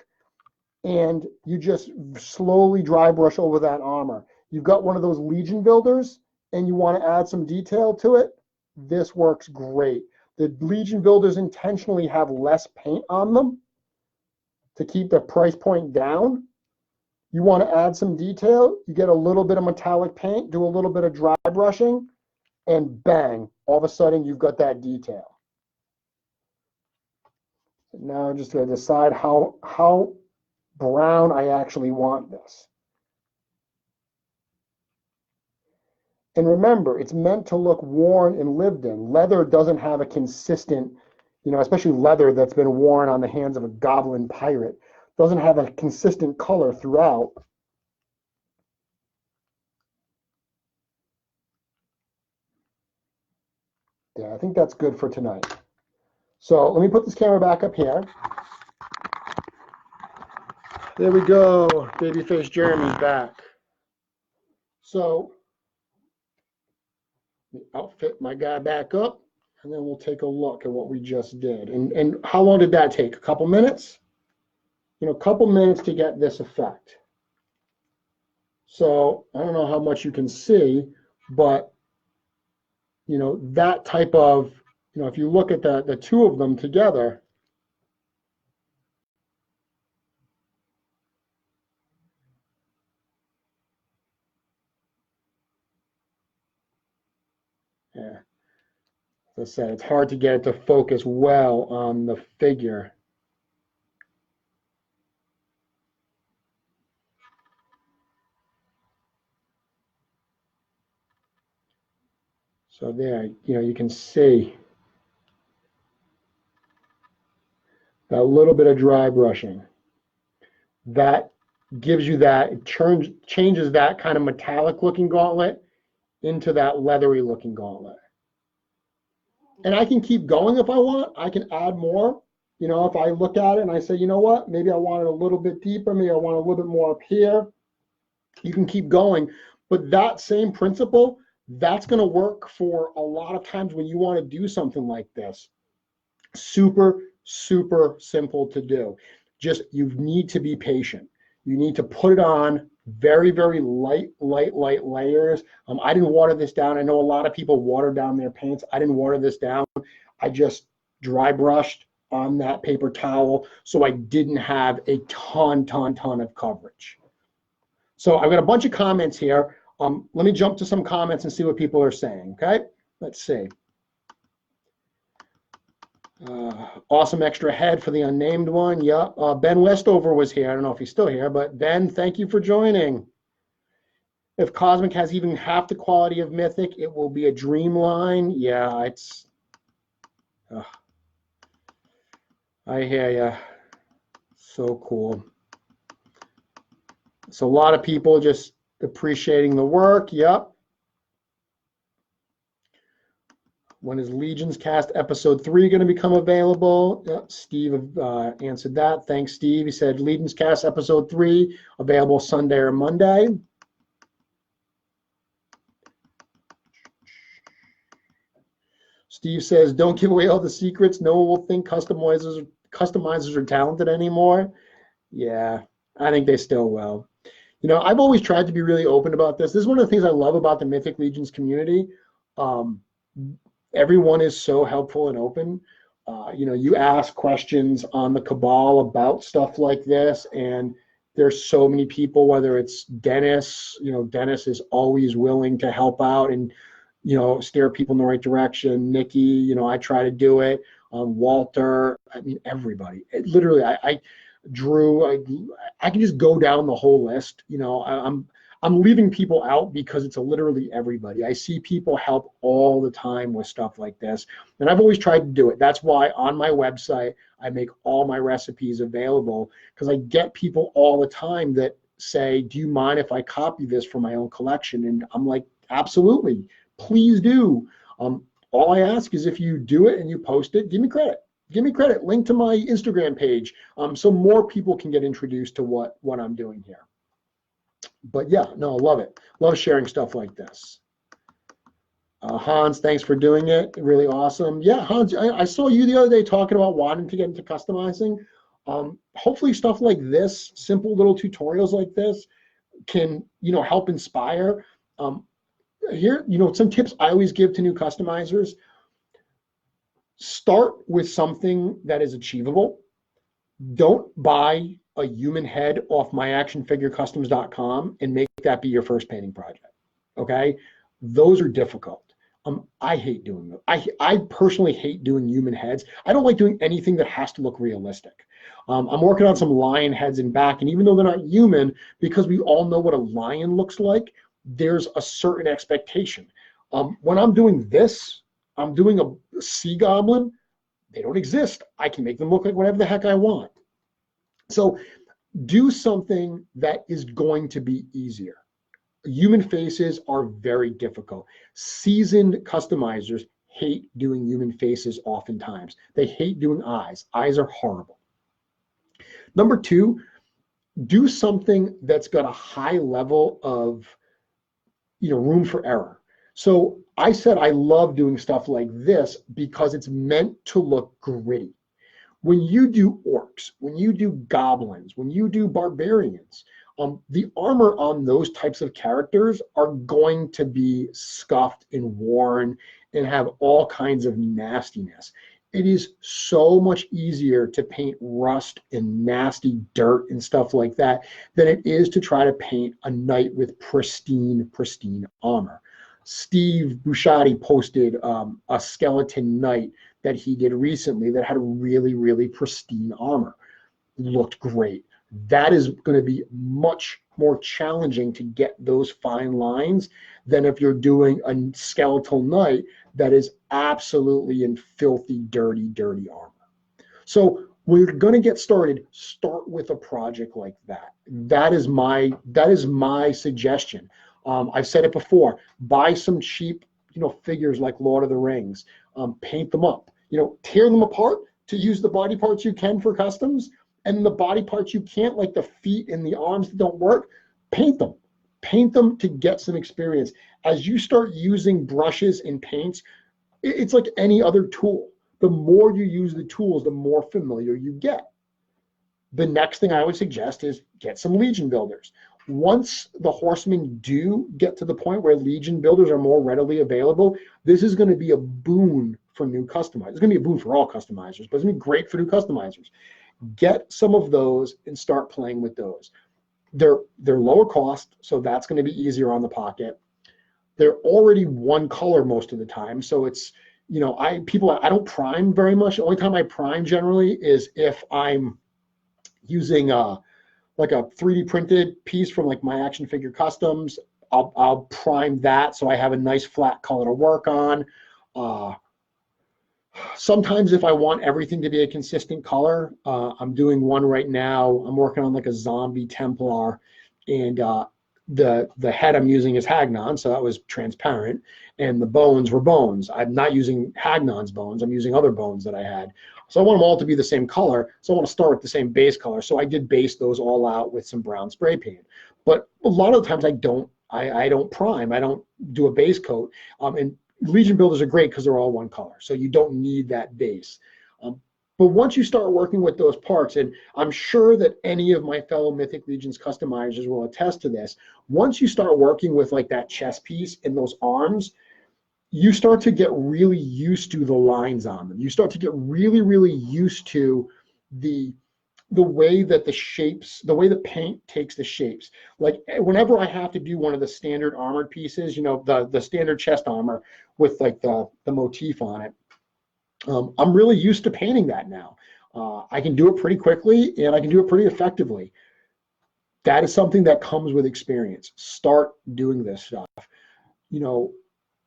and you just slowly dry brush over that armor. You've got one of those Legion builders and you want to add some detail to it, this works great. The Legion builders intentionally have less paint on them to keep the price point down. You want to add some detail, you get a little bit of metallic paint, do a little bit of dry brushing, and bang, all of a sudden you've got that detail. Now I'm just going to decide how brown I actually want this. And remember, it's meant to look worn and lived in. Leather doesn't have a consistent, especially leather that's been worn on the hands of a goblin pirate, doesn't have a consistent color throughout. Yeah, I think that's good for tonight. So let me put this camera back up here. There we go. Babyface Jeremy's back. So outfit my guy back up, and then we'll take a look at what we just did. And how long did that take? A couple minutes? A couple minutes to get this effect. So I don't know how much you can see, but that type of, if you look at the two of them together, yeah, as I said, it's hard to get it to focus well on the figure. So there, you can see that little bit of dry brushing. That gives you that, it changes that kind of metallic looking gauntlet into that leathery looking gauntlet. And I can keep going if I want. I can add more. If I look at it and I say, you know what, maybe I want it a little bit deeper, maybe I want a little bit more up here. You can keep going. But that same principle, that's going to work for a lot of times when you want to do something like this. Super, super simple to do. Just, you need to be patient. You need to put it on very, very light layers. I didn't water this down. I know a lot of people water down their paints. I didn't water this down. I just dry brushed on that paper towel, so I didn't have a ton of coverage. So I've got a bunch of comments here. Let me jump to some comments and see what people are saying, okay? Let's see. Awesome extra head for the unnamed one. Yeah, Ben Westover was here. I don't know if he's still here, but Ben, thank you for joining. If Cosmic has even half the quality of Mythic, it will be a dreamline. Yeah, it's... I hear ya. So cool. So a lot of people just appreciating the work. Yep. When is Legions Cast Episode 3 going to become available? Yep, Steve answered that. Thanks, Steve. He said Legions Cast Episode 3 available Sunday or Monday. Steve says, don't give away all the secrets. No one will think customizers are talented anymore. Yeah, I think they still will. I've always tried to be really open about this. This is one of the things I love about the Mythic Legions community. Everyone is so helpful and open. You ask questions on the Cabal about stuff like this, and there's so many people, whether it's Dennis, Dennis is always willing to help out and, steer people in the right direction. Nikki, I try to do it. Walter, I mean, everybody. Literally, Drew, I can just go down the whole list. I'm leaving people out because it's literally everybody. I see people help all the time with stuff like this, and I've always tried to do it. That's why on my website, I make all my recipes available, because I get people all the time that say, do you mind if I copy this for my own collection? And I'm like, absolutely, please do. All I ask is if you do it and you post it, give me credit. give me credit, link to my Instagram page, so more people can get introduced to what I'm doing here. But yeah, no, love it. Love sharing stuff like this. Hans, thanks for doing it. Really awesome. Yeah, Hans, I saw you the other day talking about wanting to get into customizing. Hopefully stuff like this, simple little tutorials like this can, help inspire. Here, some tips I always give to new customizers. Start with something that is achievable. Don't buy a human head off myactionfigurecustoms.com and make that be your first painting project, okay? Those are difficult. I hate doing them. I personally hate doing human heads. I don't like doing anything that has to look realistic. I'm working on some lion heads in back, and even though they're not human, because we all know what a lion looks like, there's a certain expectation. When I'm doing this, I'm doing a sea goblin. They don't exist. I can make them look like whatever the heck I want. So do something that is going to be easier. Human faces are very difficult. Seasoned customizers hate doing human faces oftentimes. They hate doing eyes. Eyes are horrible. Number two, do something that's got a high level of, room for error. So I said I love doing stuff like this because it's meant to look gritty. When you do orcs, when you do goblins, when you do barbarians, the armor on those types of characters are going to be scuffed and worn and have all kinds of nastiness. It is so much easier to paint rust and nasty dirt and stuff like that than it is to try to paint a knight with pristine armor. Steve Busciotti posted a skeleton knight that he did recently that had really, really pristine armor. Looked great. That is going to be much more challenging to get those fine lines than if you're doing a skeletal knight that is absolutely in filthy, dirty armor. So when you're going to get started, start with a project like that. That is my suggestion. I've said it before. Buy some cheap, figures like Lord of the Rings. Paint them up. Tear them apart to use the body parts you can for customs, and the body parts you can't, like the feet and the arms that don't work, paint them. Paint them to get some experience. As you start using brushes and paints, it's like any other tool. The more you use the tools, the more familiar you get. The next thing I would suggest is get some Legion builders. Once the Horsemen do get to the point where Legion builders are more readily available, this is going to be a boon for new customizers. It's going to be a boon for all customizers, but it's going to be great for new customizers. Get some of those and start playing with those. They're lower cost, so that's going to be easier on the pocket. They're already one color most of the time, so it's, I don't prime very much. The only time I prime generally is if I'm using like a 3D printed piece from like My Action Figure Customs. I'll prime that so I have a nice flat color to work on. Sometimes if I want everything to be a consistent color, I'm doing one right now. I'm working on like a zombie Templar, and the head I'm using is Hagnon, so that was transparent, and the bones were bones. I'm not using Hagnon's bones. I'm using other bones that I had. So I want them all to be the same color, so I want to start with the same base color. So I did base those all out with some brown spray paint. But a lot of the times I don't prime. I don't do a base coat. And Legion builders are great because they're all one color, so you don't need that base. But once you start working with those parts, and I'm sure that any of my fellow Mythic Legions customizers will attest to this, once you start working with like that chest piece and those arms, you start to get really used to the lines on them. You start to get really, really used to the way that the shapes, the way the paint takes the shapes. Like whenever I have to do one of the standard armored pieces, the standard chest armor with like the motif on it, I'm really used to painting that now. I can do it pretty quickly and I can do it pretty effectively. That is something that comes with experience. Start doing this stuff.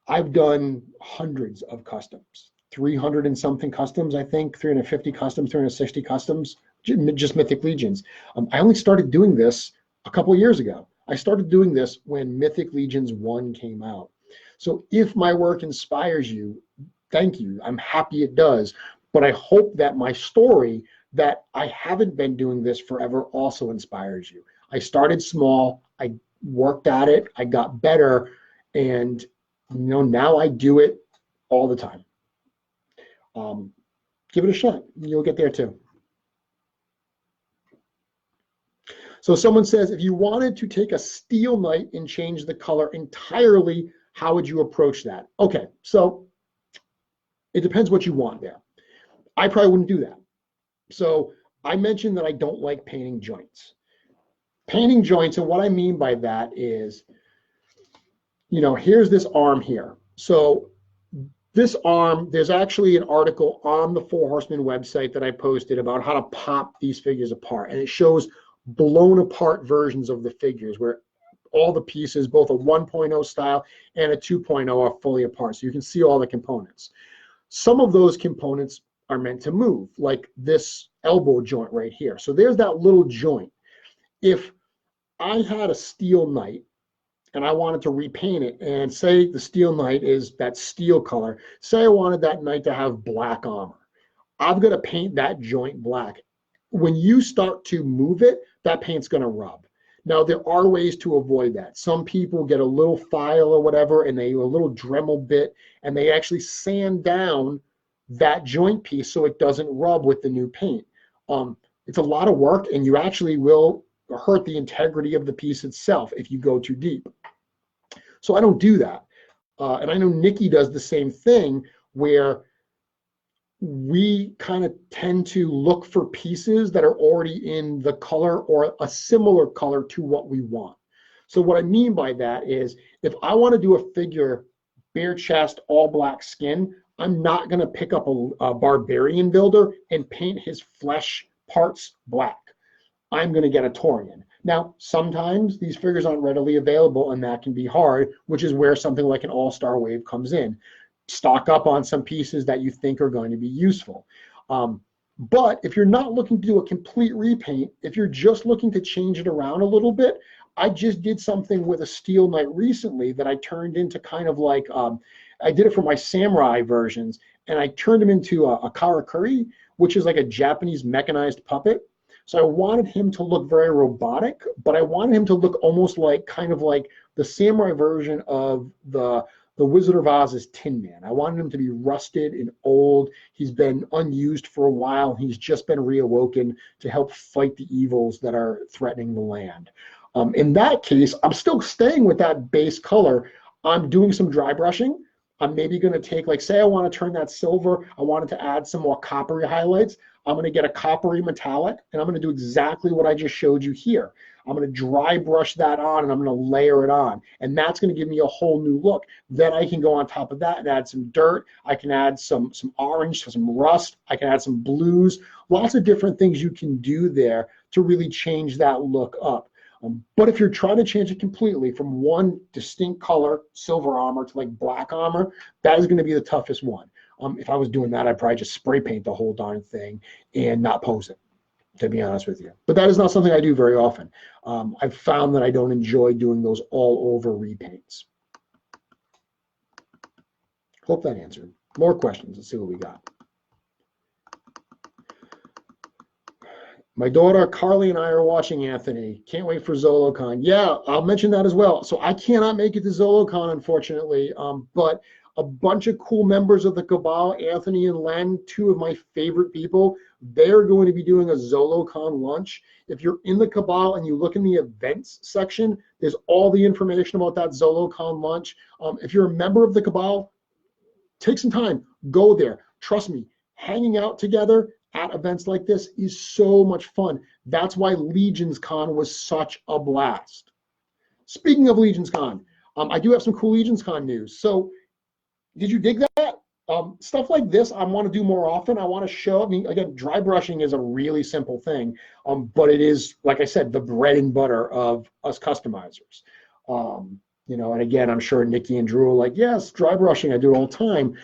I've done hundreds of customs, 300 and something customs, I think, 350 customs, 360 customs, just Mythic Legions. I only started doing this a couple of years ago. I started doing this when Mythic Legions 1 came out. So if my work inspires you, thank you. I'm happy it does. But I hope that my story, that I haven't been doing this forever, also inspires you. I started small, I worked at it, I got better, and now I do it all the time. Give it a shot. You'll get there too. So someone says, if you wanted to take a steel knight and change the color entirely, how would you approach that? Okay, so it depends what you want there. I probably wouldn't do that. So I mentioned that I don't like painting joints. Painting joints, and what I mean by that is, here's this arm here. So this arm, there's actually an article on the Four Horsemen website that I posted about how to pop these figures apart. And it shows blown apart versions of the figures where all the pieces, both a 1.0 style and a 2.0, are fully apart. So you can see all the components. Some of those components are meant to move, like this elbow joint right here. So there's that little joint. If I had a steel knight and I wanted to repaint it, and say the steel knight is that steel color, say I wanted that knight to have black armor, I've got to paint that joint black. When you start to move it, that paint's going to rub. Now, there are ways to avoid that. Some people get a little file or whatever, and a little Dremel bit, and they actually sand down that joint piece so it doesn't rub with the new paint. It's a lot of work, and you actually will hurt the integrity of the piece itself if you go too deep. So I don't do that. And I know Nikki does the same thing, where we kind of tend to look for pieces that are already in the color or a similar color to what we want. So what I mean by that is, if I want to do a figure bare chest, all black skin, I'm not going to pick up a barbarian builder and paint his flesh parts black. I'm going to get a Taurian. Now, sometimes these figures aren't readily available, and that can be hard, which is where something like an all-star wave comes in. Stock up on some pieces that you think are going to be useful. But if you're not looking to do a complete repaint, if you're just looking to change it around a little bit, I just did something with a steel knight recently that I turned into kind of like, I did it for my samurai versions, and I turned him into a karakuri, which is like a Japanese mechanized puppet. So I wanted him to look very robotic, but I wanted him to look almost like, kind of like the samurai version of the Wizard of Oz's Tin Man. I wanted him to be rusted and old. He's been unused for a while. He's just been reawoken to help fight the evils that are threatening the land. In that case, I'm still staying with that base color. I'm doing some dry brushing. I'm maybe going to take, like, say I want to turn that silver, I wanted to add some more coppery highlights. I'm going to get a coppery metallic, and I'm going to do exactly what I just showed you here. I'm going to dry brush that on, and I'm going to layer it on. And that's going to give me a whole new look. Then I can go on top of that and add some dirt. I can add some orange, some rust. I can add some blues. Lots of different things you can do there to really change that look up. But if you're trying to change it completely from one distinct color, silver armor, to like black armor, that is going to be the toughest one. If I was doing that, I'd probably just spray paint the whole darn thing and not pose it, to be honest with you. But that is not something I do very often. I've found that I don't enjoy doing those all over repaints. Hope that answered. More questions. Let's see what we got. My daughter Carly and I are watching Anthony. Can't wait for ZoloCon. Yeah, I'll mention that as well. So I cannot make it to ZoloCon, unfortunately, but a bunch of cool members of the Cabal, Anthony and Len, two of my favorite people, they're going to be doing a ZoloCon lunch. If you're in the Cabal and you look in the events section, there's all the information about that ZoloCon lunch. If you're a member of the Cabal, take some time, go there. Trust me, hanging out together at events like this is so much fun. That's why Legions Con was such a blast. Speaking of Legions Con, I do have some cool Legions Con news. So did you dig that? Stuff like this I want to do more often. I want to show, I mean, again, dry brushing is a really simple thing, but it is, like I said, the bread and butter of us customizers. And again, I'm sure Nikki and Drew are like, yes, dry brushing, I do it all the time.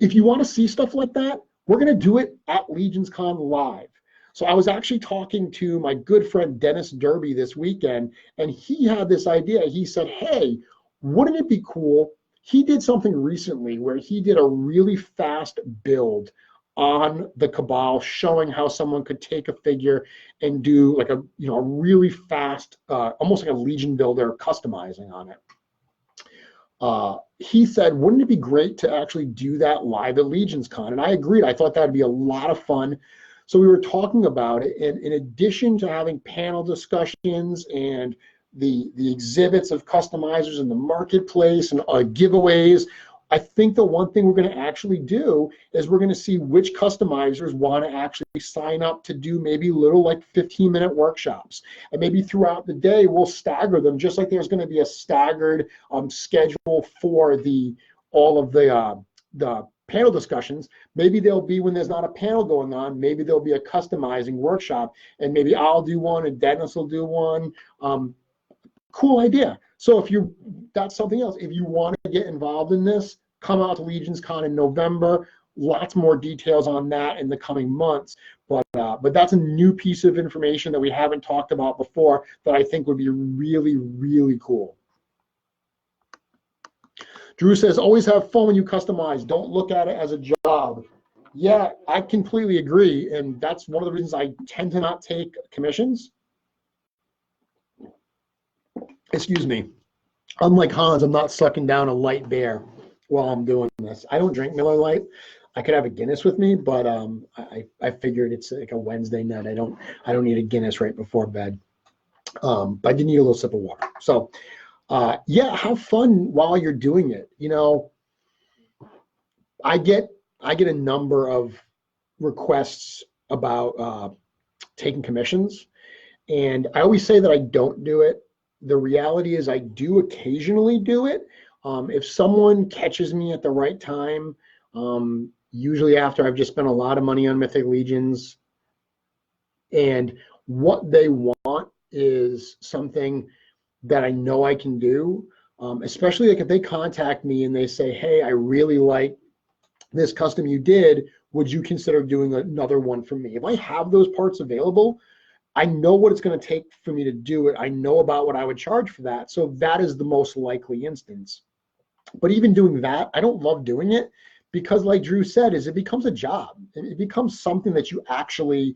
If you want to see stuff like that, we're going to do it at Legions Con Live. So I was actually talking to my good friend Dennis Derby this weekend, and he had this idea. He said, hey, wouldn't it be cool? He did something recently where he did a really fast build on the Cabal, showing how someone could take a figure and do like a really fast, almost like a Legion builder, customizing on it. He said, wouldn't it be great to actually do that live at Legions Con? And I agreed. I thought that'd be a lot of fun. So we were talking about it, and in addition to having panel discussions and the exhibits of customizers in the marketplace and giveaways, I think the one thing we're going to actually do is we're going to see which customizers want to actually sign up to do maybe little like 15-minute workshops. And maybe throughout the day, we'll stagger them, just like there's going to be a staggered schedule for all of the panel discussions. Maybe there'll be, when there's not a panel going on, maybe there'll be a customizing workshop, and maybe I'll do one and Dennis will do one. Cool idea. So that's something else. If you want to get involved in this, come out to Legions Con in November. Lots more details on that in the coming months. But that's a new piece of information that we haven't talked about before that I think would be really, really cool. Drew says, always have fun when you customize. Don't look at it as a job. Yeah, I completely agree. And that's one of the reasons I tend to not take commissions. Excuse me. Unlike Hans, I'm not sucking down a light beer while I'm doing this. I don't drink Miller Lite. I could have a Guinness with me, but I figured it's like a Wednesday night. I don't need a Guinness right before bed. But I did need a little sip of water. So yeah, have fun while you're doing it. I get a number of requests about taking commissions, and I always say that I don't do it. The reality is I do occasionally do it. If someone catches me at the right time, usually after I've just spent a lot of money on Mythic Legions, and what they want is something that I know I can do, especially like if they contact me and they say, hey, I really like this custom you did, would you consider doing another one for me? If I have those parts available, I know what it's going to take for me to do it. I know about what I would charge for that. So that is the most likely instance. But even doing that, I don't love doing it because, like Drew said, it becomes a job. It becomes something that you actually,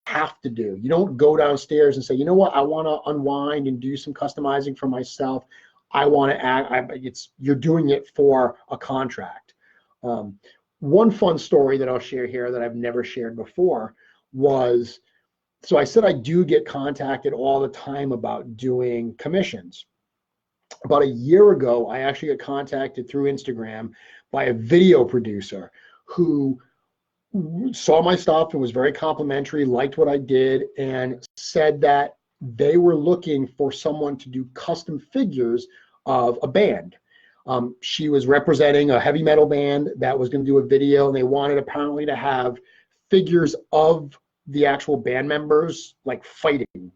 have to do. You don't go downstairs and say, you know what, I want to unwind and do some customizing for myself. I want to act. You're doing it for a contract. One fun story that I'll share here that I've never shared before was, so I said I do get contacted all the time about doing commissions. About a year ago, I actually got contacted through Instagram by a video producer who saw my stuff and was very complimentary, liked what I did, and said that they were looking for someone to do custom figures of a band. She was representing a heavy metal band that was going to do a video, and they wanted apparently to have figures of the actual band members like fighting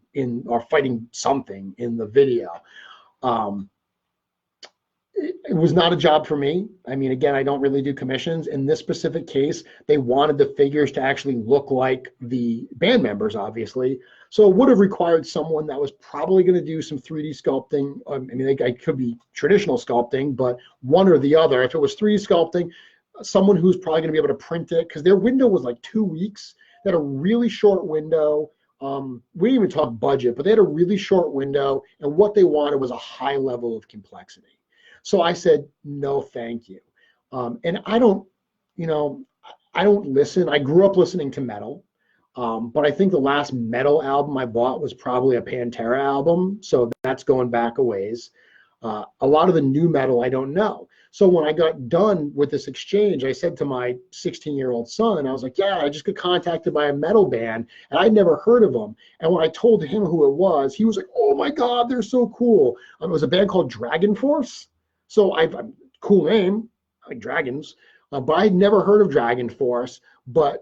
something in the video. It was not a job for me. I mean, again, I don't really do commissions. In this specific case, they wanted the figures to actually look like the band members, obviously. So it would have required someone that was probably going to do some 3D sculpting. I mean, it could be traditional sculpting, but one or the other. If it was 3D sculpting, someone who's probably going to be able to print it, because their window was like 2 weeks. They had a really short window. We didn't even talk budget, but they had a really short window, and what they wanted was a high level of complexity. So I said, no, thank you. And I don't listen. I grew up listening to metal, but I think the last metal album I bought was probably a Pantera album. So that's going back a ways. A lot of the new metal I don't know. So when I got done with this exchange, I said to my 16-year-old son, I was like, yeah, I just got contacted by a metal band, and I'd never heard of them. And when I told him who it was, he was like, oh my God, they're so cool. It was a band called Dragon Force. So cool name, like dragons, but I'd never heard of Dragon Force, but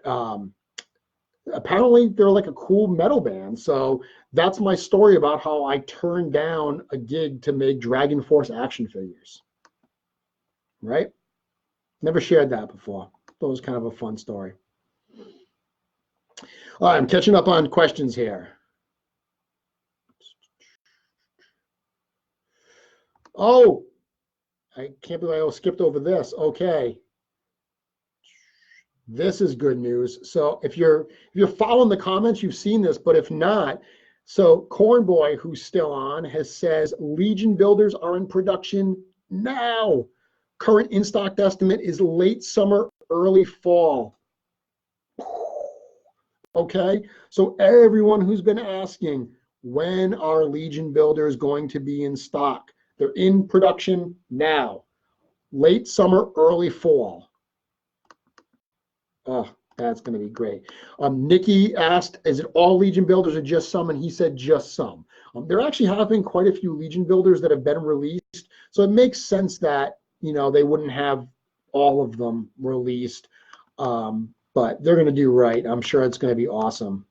apparently they're like a cool metal band. So that's my story about how I turned down a gig to make Dragon Force action figures. Right? Never shared that before. That was kind of a fun story. All right, I'm catching up on questions here. Oh, I can't believe I skipped over this. Okay. This is good news. So if you're following the comments, you've seen this, but if not, so Cornboy, who's still on, has says Legion builders are in production now. Current in-stock estimate is late summer, early fall. Okay, so everyone who's been asking, when are Legion builders going to be in stock? They're in production now. Late summer, early fall. Oh, that's going to be great. Nikki asked, is it all Legion builders or just some? And he said just some. There actually have been quite a few Legion builders that have been released. So it makes sense that, you know, they wouldn't have all of them released. But they're going to do right. I'm sure it's going to be awesome.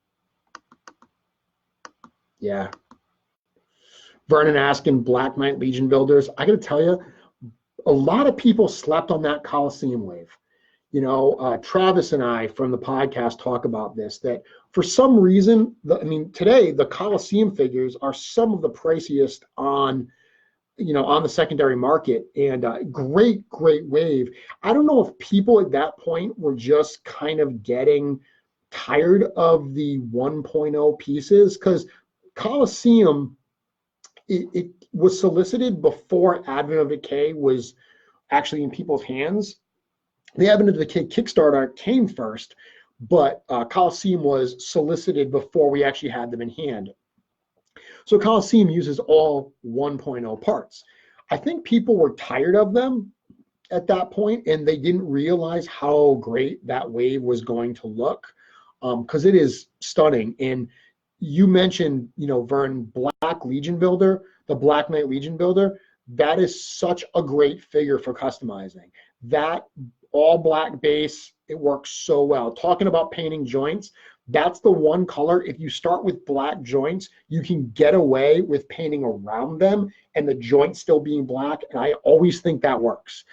Yeah. Vernon asking Black Knight Legion builders. I got to tell you, a lot of people slept on that Coliseum wave. You know, Travis and I from the podcast talk about this, that for some reason, today the Coliseum figures are some of the priciest on, you know, on the secondary market, and great wave. I don't know if people at that point were just kind of getting tired of the 1.0 pieces, because Coliseum, it was solicited before Advent of Decay was actually in people's hands. The Advent of Decay Kickstarter came first, but Coliseum was solicited before we actually had them in hand. So Coliseum uses all 1.0 parts. I think people were tired of them at that point, and they didn't realize how great that wave was going to look, because it is stunning. And you mentioned, you know, Vern, Black Legion Builder, the Black Knight Legion Builder. That is such a great figure for customizing. That all black base, it works so well. Talking about painting joints, that's the one color. If you start with black joints, you can get away with painting around them and the joint still being black. And I always think that works.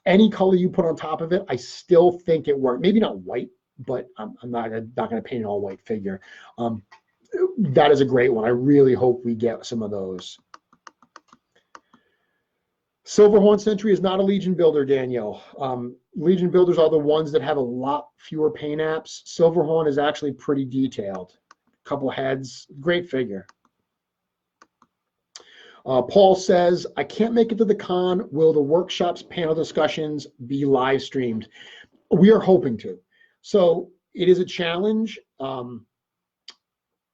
Any color you put on top of it, I still think it works. Maybe not white, but I'm not going to paint an all white figure. That is a great one. I really hope we get some of those. Silverhorn Sentry is not a Legion builder, Danielle. Legion builders are the ones that have a lot fewer paint apps. Silverhorn is actually pretty detailed. Couple heads, great figure. Paul says, I can't make it to the con. Will the workshops panel discussions be live streamed? We are hoping to. So it is a challenge.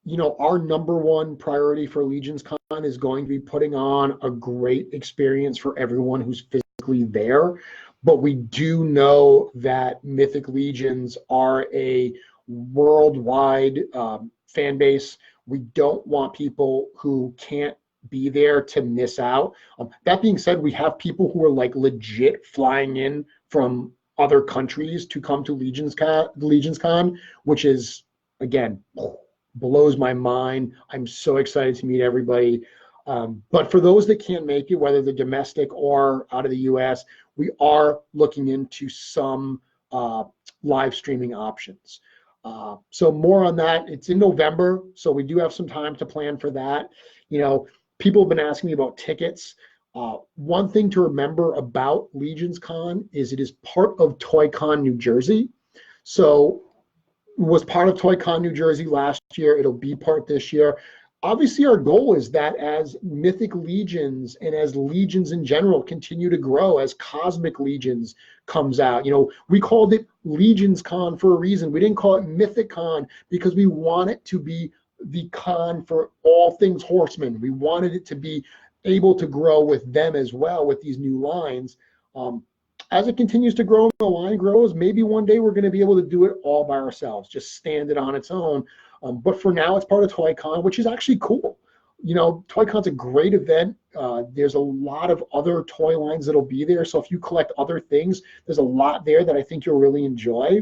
You know, our number one priority for Legions Con is going to be putting on a great experience for everyone who's physically there. But we do know that Mythic Legions are a worldwide fan base. We don't want people who can't be there to miss out. That being said, we have people who are like legit flying in from other countries to come to Legions Con, which is, again, blows my mind. I'm so excited to meet everybody. But for those that can't make it, whether they're domestic or out of the US, we are looking into some live streaming options. So more on that. It's in November, so we do have some time to plan for that. You know, people have been asking me about tickets. One thing to remember about Legions Con is it is part of ToyCon New Jersey. So was part of ToyCon New Jersey last year. It'll be part this year. Obviously, our goal is that as Mythic Legions and as Legions in general continue to grow, as Cosmic Legions comes out, you know, we called it Legions Con for a reason. We didn't call it Mythic Con because we want it to be the con for all things Horsemen. We wanted it to be able to grow with them as well with these new lines. As it continues to grow and the line grows, maybe one day we're going to be able to do it all by ourselves, just stand it on its own. But for now, it's part of ToyCon, which is actually cool. You know, ToyCon's a great event. There's a lot of other toy lines that'll be there. So if you collect other things, there's a lot there that I think you'll really enjoy.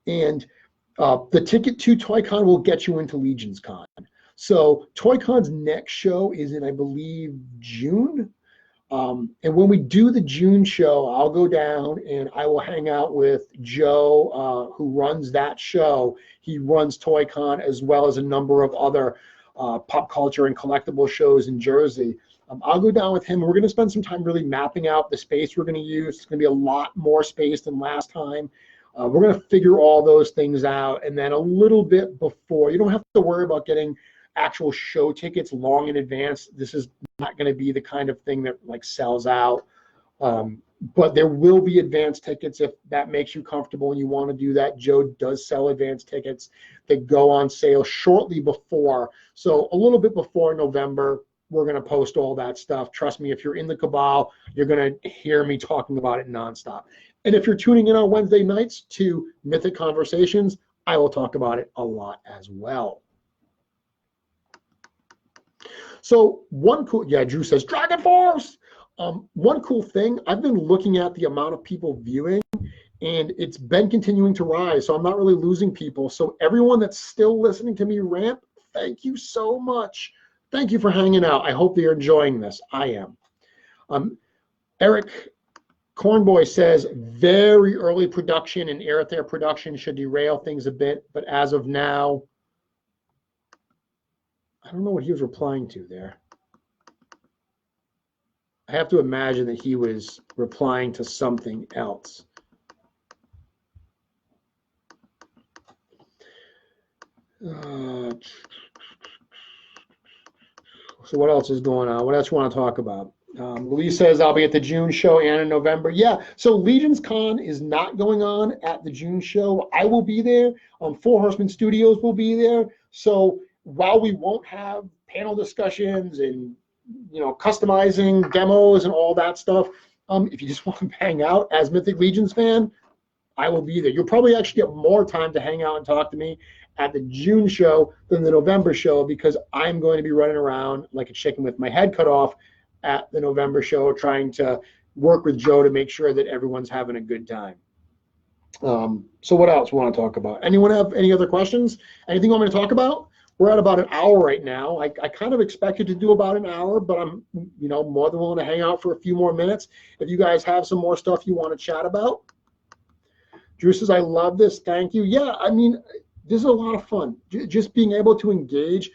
And the ticket to ToyCon will get you into Legions Con. So ToyCon's next show is in, I believe, June. And when we do the June show, I'll go down and I will hang out with Joe, who runs that show. He runs ToyCon as well as a number of other pop culture and collectible shows in Jersey. I'll go down with him. We're going to spend some time really mapping out the space we're going to use. It's going to be a lot more space than last time. We're going to figure all those things out. And then a little bit before, you don't have to worry about getting actual show tickets long in advance. This is not going to be the kind of thing that like sells out. But there will be advance tickets if that makes you comfortable and you want to do that. Joe does sell advance tickets that go on sale shortly before. So a little bit before November, we're going to post all that stuff. Trust me, if you're in the Cabal, you're going to hear me talking about it nonstop. And if you're tuning in on Wednesday nights to Mythic Conversations, I will talk about it a lot as well. So one cool, yeah, Drew says, Dragon Force! One cool thing, I've been looking at the amount of people viewing, and it's been continuing to rise, so I'm not really losing people. So everyone that's still listening to me rant, thank you so much. Thank you for hanging out. I hope that you're enjoying this. I am. Eric Cornboy says, very early production and air-at-there production should derail things a bit, but as of now, I don't know what he was replying to there. I have to imagine that he was replying to something else. So what else is going on? What else you want to talk about? Louise says, I'll be at the June show and in November. Yeah, so Legions Con is not going on at the June show. I will be there. Four Horsemen Studios will be there. So while we won't have panel discussions and customizing demos and all that stuff, if you just want to hang out as Mythic Legions fan, I will be there. You'll probably actually get more time to hang out and talk to me at the June show than the November show, because I'm going to be running around like a chicken with my head cut off at the November show, trying to work with Joe to make sure that everyone's having a good time. So what else we want to talk about? Anyone have any other questions? Anything you want me to talk about? We're at about an hour right now. I kind of expected to do about an hour, but I'm more than willing to hang out for a few more minutes. If you guys have some more stuff you want to chat about. Drew says, I love this. Thank you. Yeah, I mean, this is a lot of fun. Just being able to engage.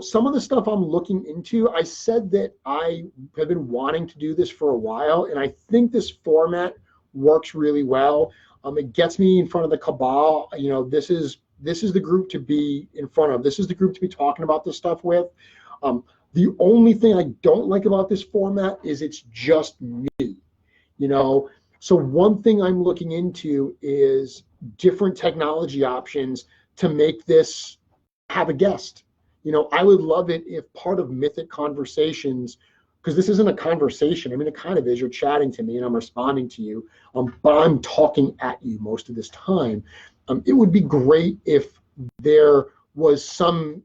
Some of the stuff I'm looking into, I said that I have been wanting to do this for a while, and I think this format works really well. It gets me in front of the Cabal. This is the group to be in front of. This is the group to be talking about this stuff with. The only thing I don't like about this format is it's just me, So one thing I'm looking into is different technology options to make this have a guest. I would love it if part of Mythic Conversations, because this isn't a conversation. I mean, it kind of is. You're chatting to me and I'm responding to you, but I'm talking at you most of this time. It would be great if there was some,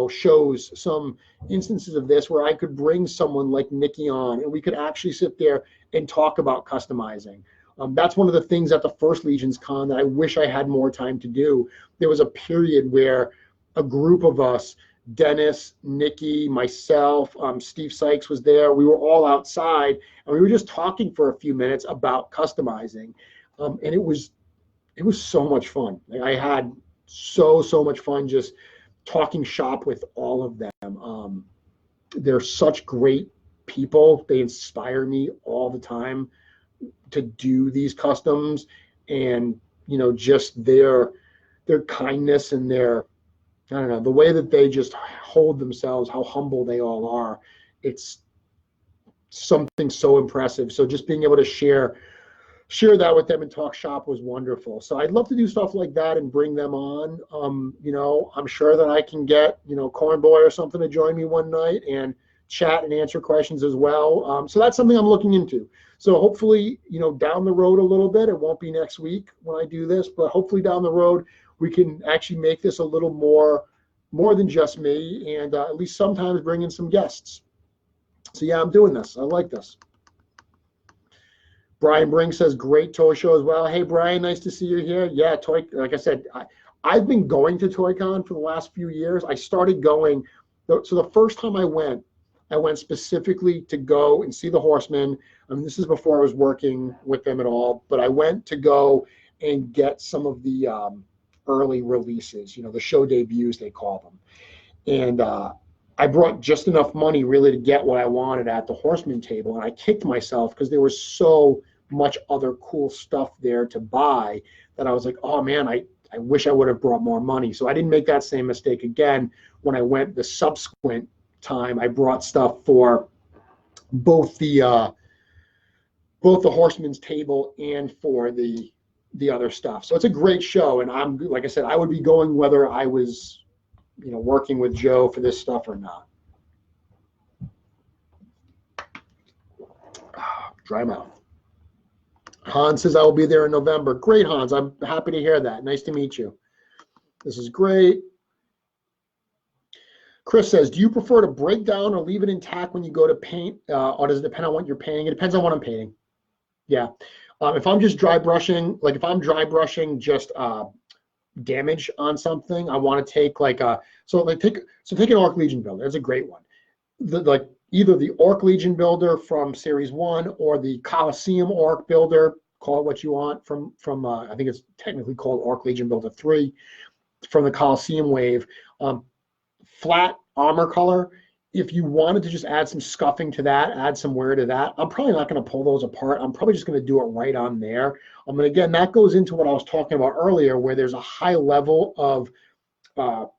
shows, some instances of this where I could bring someone like Nikki on and we could actually sit there and talk about customizing. That's one of the things at the first Legions Con that I wish I had more time to do. There was a period where a group of us, Dennis, Nikki, myself, Steve Sykes was there. We were all outside and we were just talking for a few minutes about customizing. And it was so much fun. I had so much fun just talking shop with all of them. They're such great people. They inspire me all the time to do these customs, and just their kindness and their, I don't know, the way that they just hold themselves, how humble they all are. It's something so impressive. So just being able to share that with them and talk shop was wonderful. So I'd love to do stuff like that and bring them on. I'm sure that I can get, Cornboy or something to join me one night and chat and answer questions as well. So that's something I'm looking into. So hopefully, down the road a little bit, it won't be next week when I do this, but hopefully down the road, we can actually make this a little more than just me, and at least sometimes bring in some guests. So yeah, I'm doing this. I like this. Brian Brink says, great toy show as well. Hey, Brian, nice to see you here. Yeah, like I said, I've been going to ToyCon for the last few years. I started going, so the first time I went specifically to go and see the Horsemen. I mean, this is before I was working with them at all, but I went to go and get some of the early releases, the show debuts, they call them. And I brought just enough money really to get what I wanted at the Horseman table, and I kicked myself because there were so much other cool stuff there to buy that I was like, oh man, I wish I would have brought more money. So I didn't make that same mistake again when I went the subsequent time. I brought stuff for both the Horsemen's table and for the other stuff. So it's a great show, and I'm, like I said, I would be going whether I was, working with Joe for this stuff or not. Dry mouth. Hans says I will be there in November. Great, Hans. I'm happy to hear that. Nice to meet you. This is great. Chris says, do you prefer to break down or leave it intact when you go to paint, or does it depend on what you're painting? It depends on what I'm painting. Yeah. If I'm just dry brushing, like if I'm dry brushing just damage on something, I want to take take an Orc Legion builder. That's a great one. Either the Orc Legion builder from Series 1 or the Coliseum Orc builder, call it what you want, from I think it's technically called Orc Legion Builder 3 from the Coliseum wave. Flat armor color. If you wanted to just add some scuffing to that, add some wear to that, I'm probably not going to pull those apart. I'm probably just going to do it right on there. And again, that goes into what I was talking about earlier, where there's a high level of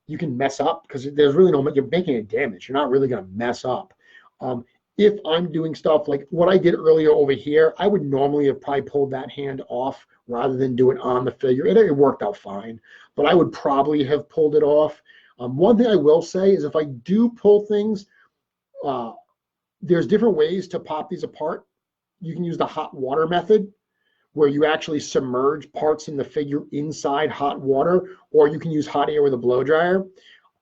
you can mess up because there's really you're making it damage. You're not really going to mess up. If I'm doing stuff like what I did earlier over here, I would normally have probably pulled that hand off rather than do it on the figure. It worked out fine, but I would probably have pulled it off. One thing I will say is if I do pull things, there's different ways to pop these apart. You can use the hot water method, where you actually submerge parts in the figure inside hot water, or you can use hot air with a blow dryer.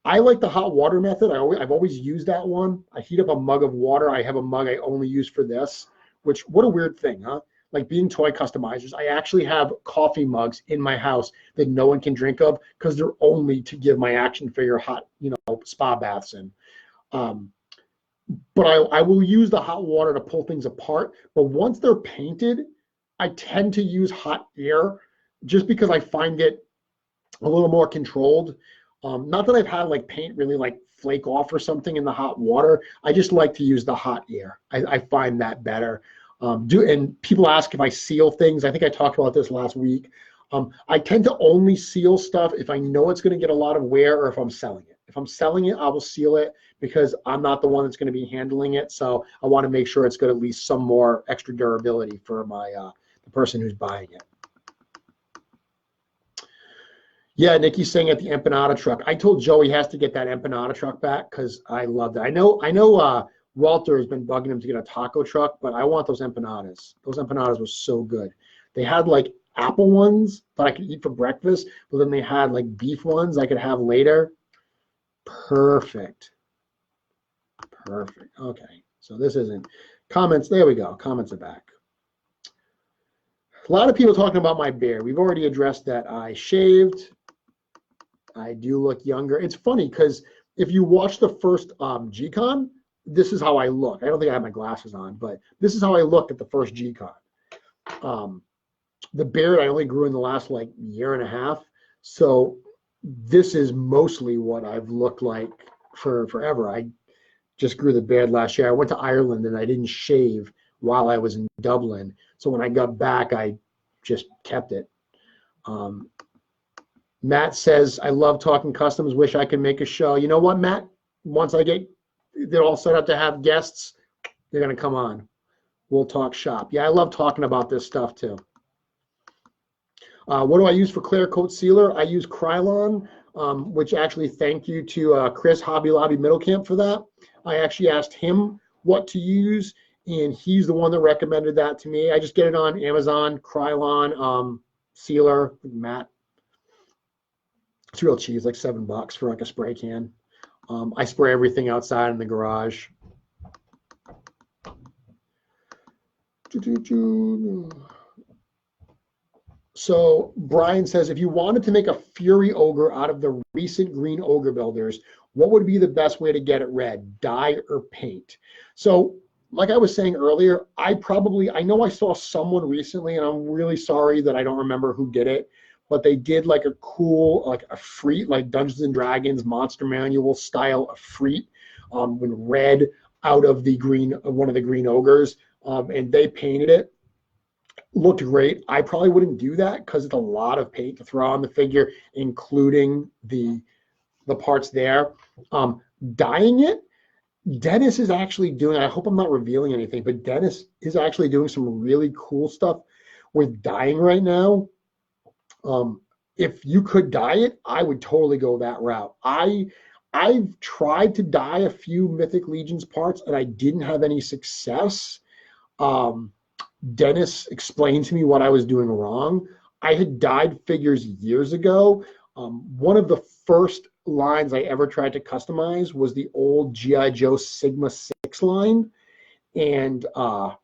I like the hot water method. I've always used that one. I heat up a mug of water. I have a mug I only use for this, which, what a weird thing, huh? Like being toy customizers, I actually have coffee mugs in my house that no one can drink of because they're only to give my action figure hot, spa baths in. But I will use the hot water to pull things apart. But once they're painted, I tend to use hot air just because I find it a little more controlled. Not that I've had like paint really like flake off or something in the hot water. I just like to use the hot air. I find that better. And people ask if I seal things. I think I talked about this last week. I tend to only seal stuff if I know it's going to get a lot of wear or if I'm selling it. If I'm selling it, I will seal it because I'm not the one that's going to be handling it. So I want to make sure it's got at least some more extra durability for my the person who's buying it. Yeah, Nikki's saying at the empanada truck. I told Joe he has to get that empanada truck back because I loved it. I know Walter has been bugging him to get a taco truck, but I want those empanadas. Those empanadas were so good. They had like apple ones that I could eat for breakfast, but then they had like beef ones I could have later. Perfect. Perfect. Okay, so this isn't comments. There we go. Comments are back. A lot of people talking about my beard. We've already addressed that. I shaved. I do look younger. It's funny because if you watch the first G-Con, this is how I look. I don't think I have my glasses on, but this is how I looked at the first G-Con. The beard I only grew in the last like year and a half. So this is mostly what I've looked like for forever. I just grew the beard last year. I went to Ireland and I didn't shave while I was in Dublin. So when I got back, I just kept it. Matt says, I love talking customs. Wish I could make a show. You know what, Matt? Once I get, they're all set up to have guests, they're going to come on. We'll talk shop. Yeah, I love talking about this stuff too. What do I use for clear coat sealer? I use Krylon, which actually thank you to Chris Hobby Lobby Middlecamp for that. I actually asked him what to use, and he's the one that recommended that to me. I just get it on Amazon, Krylon sealer, Matt. It's real cheap, like $7 for like a spray can. I spray everything outside in the garage. So Brian says, if you wanted to make a Fury Ogre out of the recent green Ogre builders, what would be the best way to get it red, dye or paint? So like I was saying earlier, I know I saw someone recently, and I'm really sorry that I don't remember who did it, but they did like a cool, like a Freet, like Dungeons and Dragons Monster Manual style of Freet with red out of the green, one of the green ogres, and they painted it. looked great. I probably wouldn't do that because it's a lot of paint to throw on the figure, including the parts there. Dyeing it, Dennis is actually doing, I hope I'm not revealing anything, but Dennis is actually doing some really cool stuff with dyeing right now. If you could dye it, I would totally go that route. I've tried to dye a few Mythic Legions parts and I didn't have any success. Dennis explained to me what I was doing wrong. I had dyed figures years ago. One of the first lines I ever tried to customize was the old G.I. Joe Sigma 6 line. And I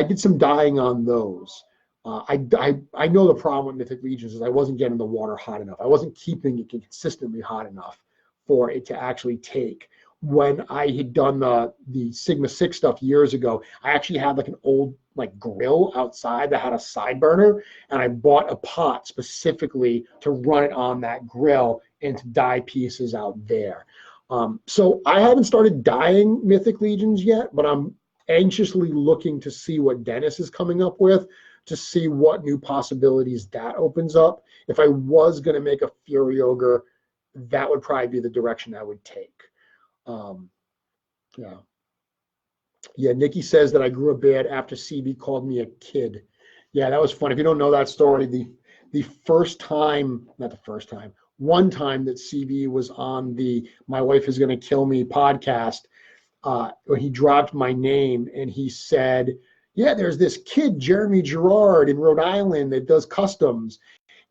did some dyeing on those. I know the problem with Mythic Legions is I wasn't getting the water hot enough. I wasn't keeping it consistently hot enough for it to actually take. When I had done the Sigma 6 stuff years ago, I actually had like an old grill outside that had a side burner, and I bought a pot specifically to run it on that grill and to dye pieces out there. So I haven't started dyeing Mythic Legions yet, but I'm anxiously looking to see what Dennis is coming up with, to see what new possibilities that opens up. If I was going to make a Fury Ogre, that would probably be the direction I would take. Yeah, Nikki says that I grew a beard after CB called me a kid. Yeah, that was fun. If you don't know that story, the first time, not the first time, one time that CB was on the My Wife Is Gonna Kill Me podcast, he dropped my name and he said, yeah, there's this kid, Jeremy Girard in Rhode Island that does customs.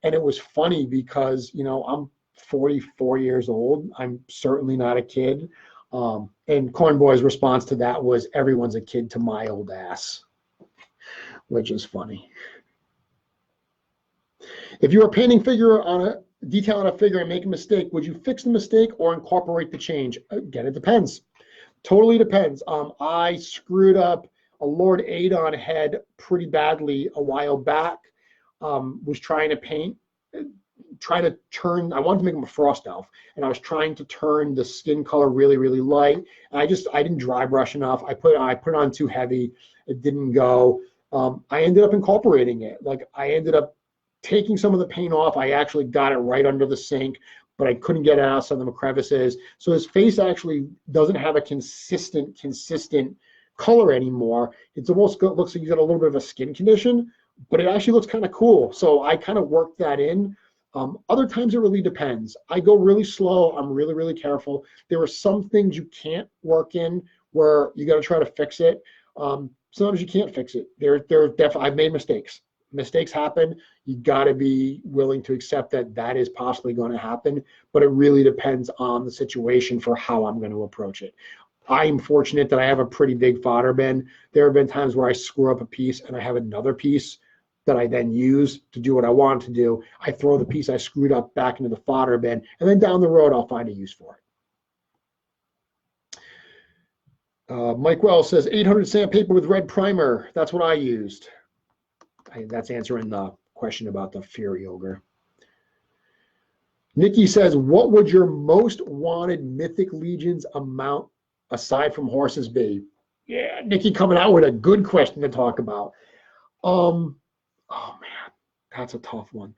And it was funny because, I'm 44 years old. I'm certainly not a kid. And Cornboy's response to that was, everyone's a kid to my old ass, which is funny. If you were painting detail on a figure and make a mistake, would you fix the mistake or incorporate the change? Again, it depends. Totally depends. I screwed up a Lord Adon head pretty badly a while back. Was trying to paint, I wanted to make him a frost elf, and I was trying to turn the skin color really, really light. And I didn't dry brush enough. I put it on too heavy. It didn't go. I ended up incorporating it. I ended up taking some of the paint off. I actually got it right under the sink, but I couldn't get it out of some of the crevices. So his face actually doesn't have a consistent color anymore. It's almost looks like he's got a little bit of a skin condition, but it actually looks kind of cool. So I kind of worked that in. Other times it really depends. I go really slow. I'm really, really careful. There are some things you can't work in where you got to try to fix it. Sometimes you can't fix it. I've made mistakes. Mistakes happen. You got to be willing to accept that is possibly going to happen, but it really depends on the situation for how I'm going to approach it. I'm fortunate that I have a pretty big fodder bin. There have been times where I screw up a piece and I have another piece that I then use to do what I want to do. I throw the piece I screwed up back into the fodder bin, and then down the road, I'll find a use for it. Mike Wells says 800 sandpaper with red primer. That's what I used. That's answering the question about the Fury Ogre. Nikki says, what would your most wanted Mythic Legions amount aside from horses be? Yeah, Nikki coming out with a good question to talk about. Oh man, that's a tough one.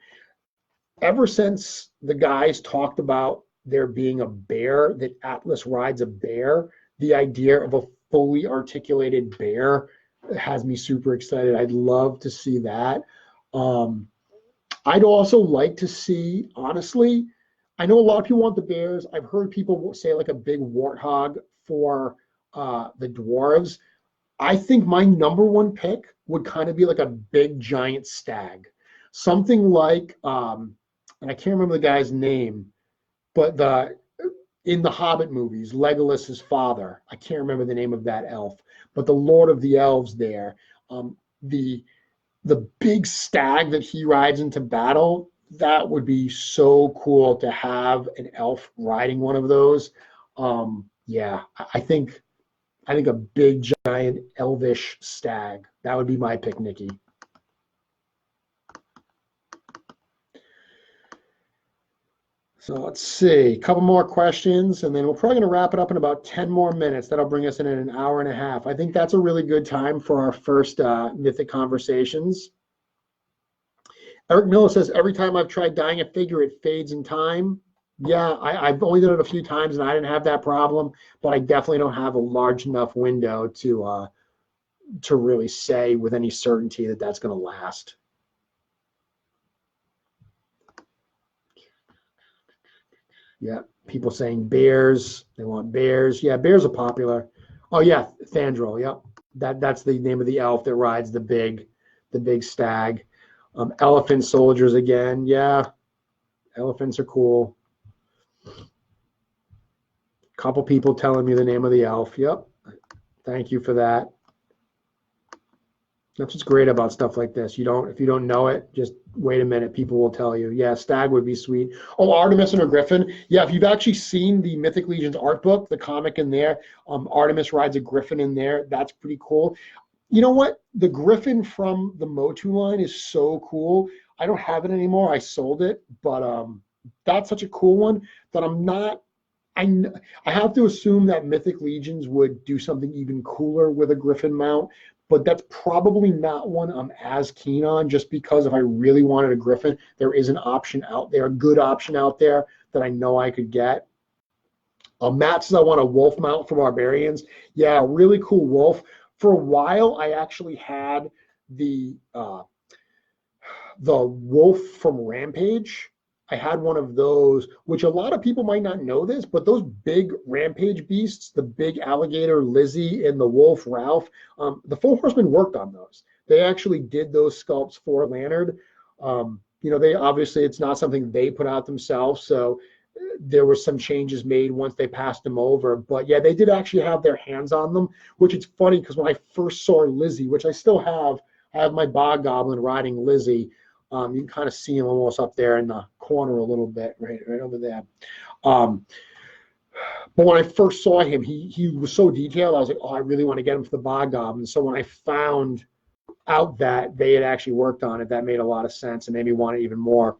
Ever since the guys talked about there being a bear, that Atlas rides a bear, the idea of a fully articulated bear has me super excited. I'd love to see that. I'd also like to see, honestly, I know a lot of people want the bears. I've heard people say like a big warthog for the dwarves. I think my number one pick would kind of be like a big giant stag. Something like, and I can't remember the guy's name, but in the Hobbit movies, Legolas's father, I can't remember the name of that elf, but the Lord of the Elves there, the big stag that he rides into battle, that would be so cool to have an elf riding one of those. Yeah, I think a big, giant, elvish stag. That would be my pick, Nikki. So let's see, a couple more questions, and then we're probably going to wrap it up in about 10 more minutes. That'll bring us in at an hour and a half. I think that's a really good time for our first Mythic Conversations. Eric Miller says, every time I've tried dyeing a figure, it fades in time. Yeah, I've only done it a few times, and I didn't have that problem, but I definitely don't have a large enough window to really say with any certainty that that's going to last. Yeah, people saying bears. They want bears. Yeah, bears are popular. Oh yeah, Thandril. Yep, that's the name of the elf that rides the big stag. Elephant soldiers again. Yeah, elephants are cool. Couple people telling me the name of the elf. Yep, thank you for that. That's what's great about stuff like this. If you don't know it, just wait a minute. People will tell you. Yeah, stag would be sweet. Oh, Artemis and her griffin. Yeah, if you've actually seen the Mythic Legions art book, the comic in there, Artemis rides a griffin in there. That's pretty cool. You know what? The griffin from the Motu line is so cool. I don't have it anymore. I sold it, but that's such a cool one that I'm not. I have to assume that Mythic Legions would do something even cooler with a griffin mount, but that's probably not one I'm as keen on, just because if I really wanted a griffin, there is an option out there, a good option out there that I know I could get. Matt says I want a wolf mount for barbarians. Yeah, really cool wolf. For a while, I actually had the wolf from Rampage. I had one of those, which a lot of people might not know this, but those big Rampage beasts, the big alligator Lizzie and the wolf Ralph, the Four Horsemen worked on those. They actually did those sculpts for Lannard. They obviously, it's not something they put out themselves, so there were some changes made once they passed them over. But yeah, they did actually have their hands on them, which is funny because when I first saw Lizzie, which I still have, I have my Bog Goblin riding Lizzie. You can kind of see him almost up there in the corner a little bit, right over there. But when I first saw him, he was so detailed. I was like, oh, I really want to get him for the Bog Goblin. So when I found out that they had actually worked on it, that made a lot of sense and made me want it even more.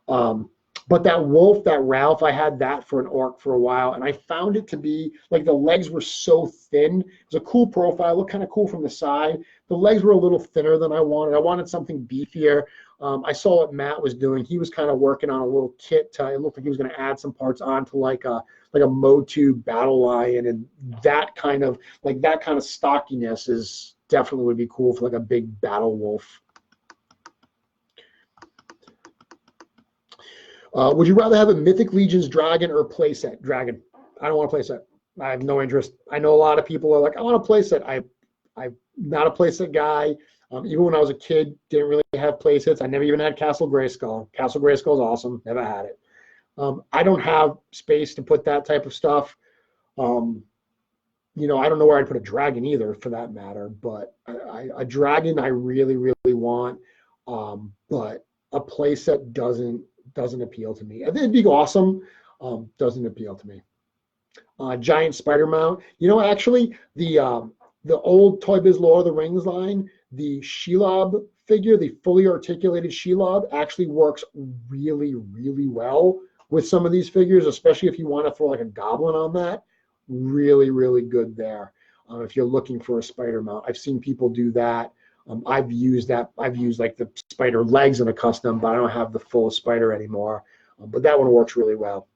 But that wolf, that Ralph, I had that for an orc for a while, and I found it to be like the legs were so thin. It was a cool profile, looked kind of cool from the side. The legs were a little thinner than I wanted. I wanted something beefier. I saw what Matt was doing. He was kind of working on a little kit. It looked like he was going to add some parts onto like a Motu battle lion, and that kind of stockiness is definitely would be cool for like a big battle wolf. Would you rather have a Mythic Legions dragon or playset? Dragon. I don't want a playset. I have no interest. I know a lot of people are like, I want a playset. I'm not a playset guy. Even when I was a kid, didn't really have playsets. I never even had Castle Grayskull. Castle Grayskull is awesome. Never had it. I don't have space to put that type of stuff. I don't know where I'd put a dragon either, for that matter. But a dragon I really, really want. But a playset doesn't appeal to me. I think it'd be awesome. Doesn't appeal to me. Giant spider mount. Actually, the old Toy Biz Lord of the Rings line, the Shelob figure, the fully articulated Shelob, actually works really, really well with some of these figures, especially if you want to throw like a goblin on that. Really, really good there. If you're looking for a spider mount, I've seen people do that. I've used that. I've used like the spider legs in a custom, but I don't have the full spider anymore. But that one works really well.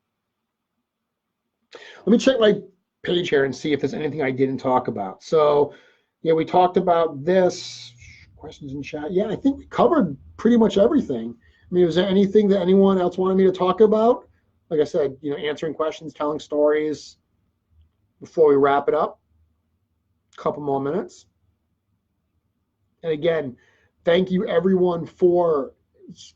Let me check my page here and see if there's anything I didn't talk about. So, yeah, we talked about this. Questions in chat. Yeah, I think we covered pretty much everything. I mean, was there anything that anyone else wanted me to talk about? Like I said, answering questions, telling stories before we wrap it up. A couple more minutes. And again, thank you everyone for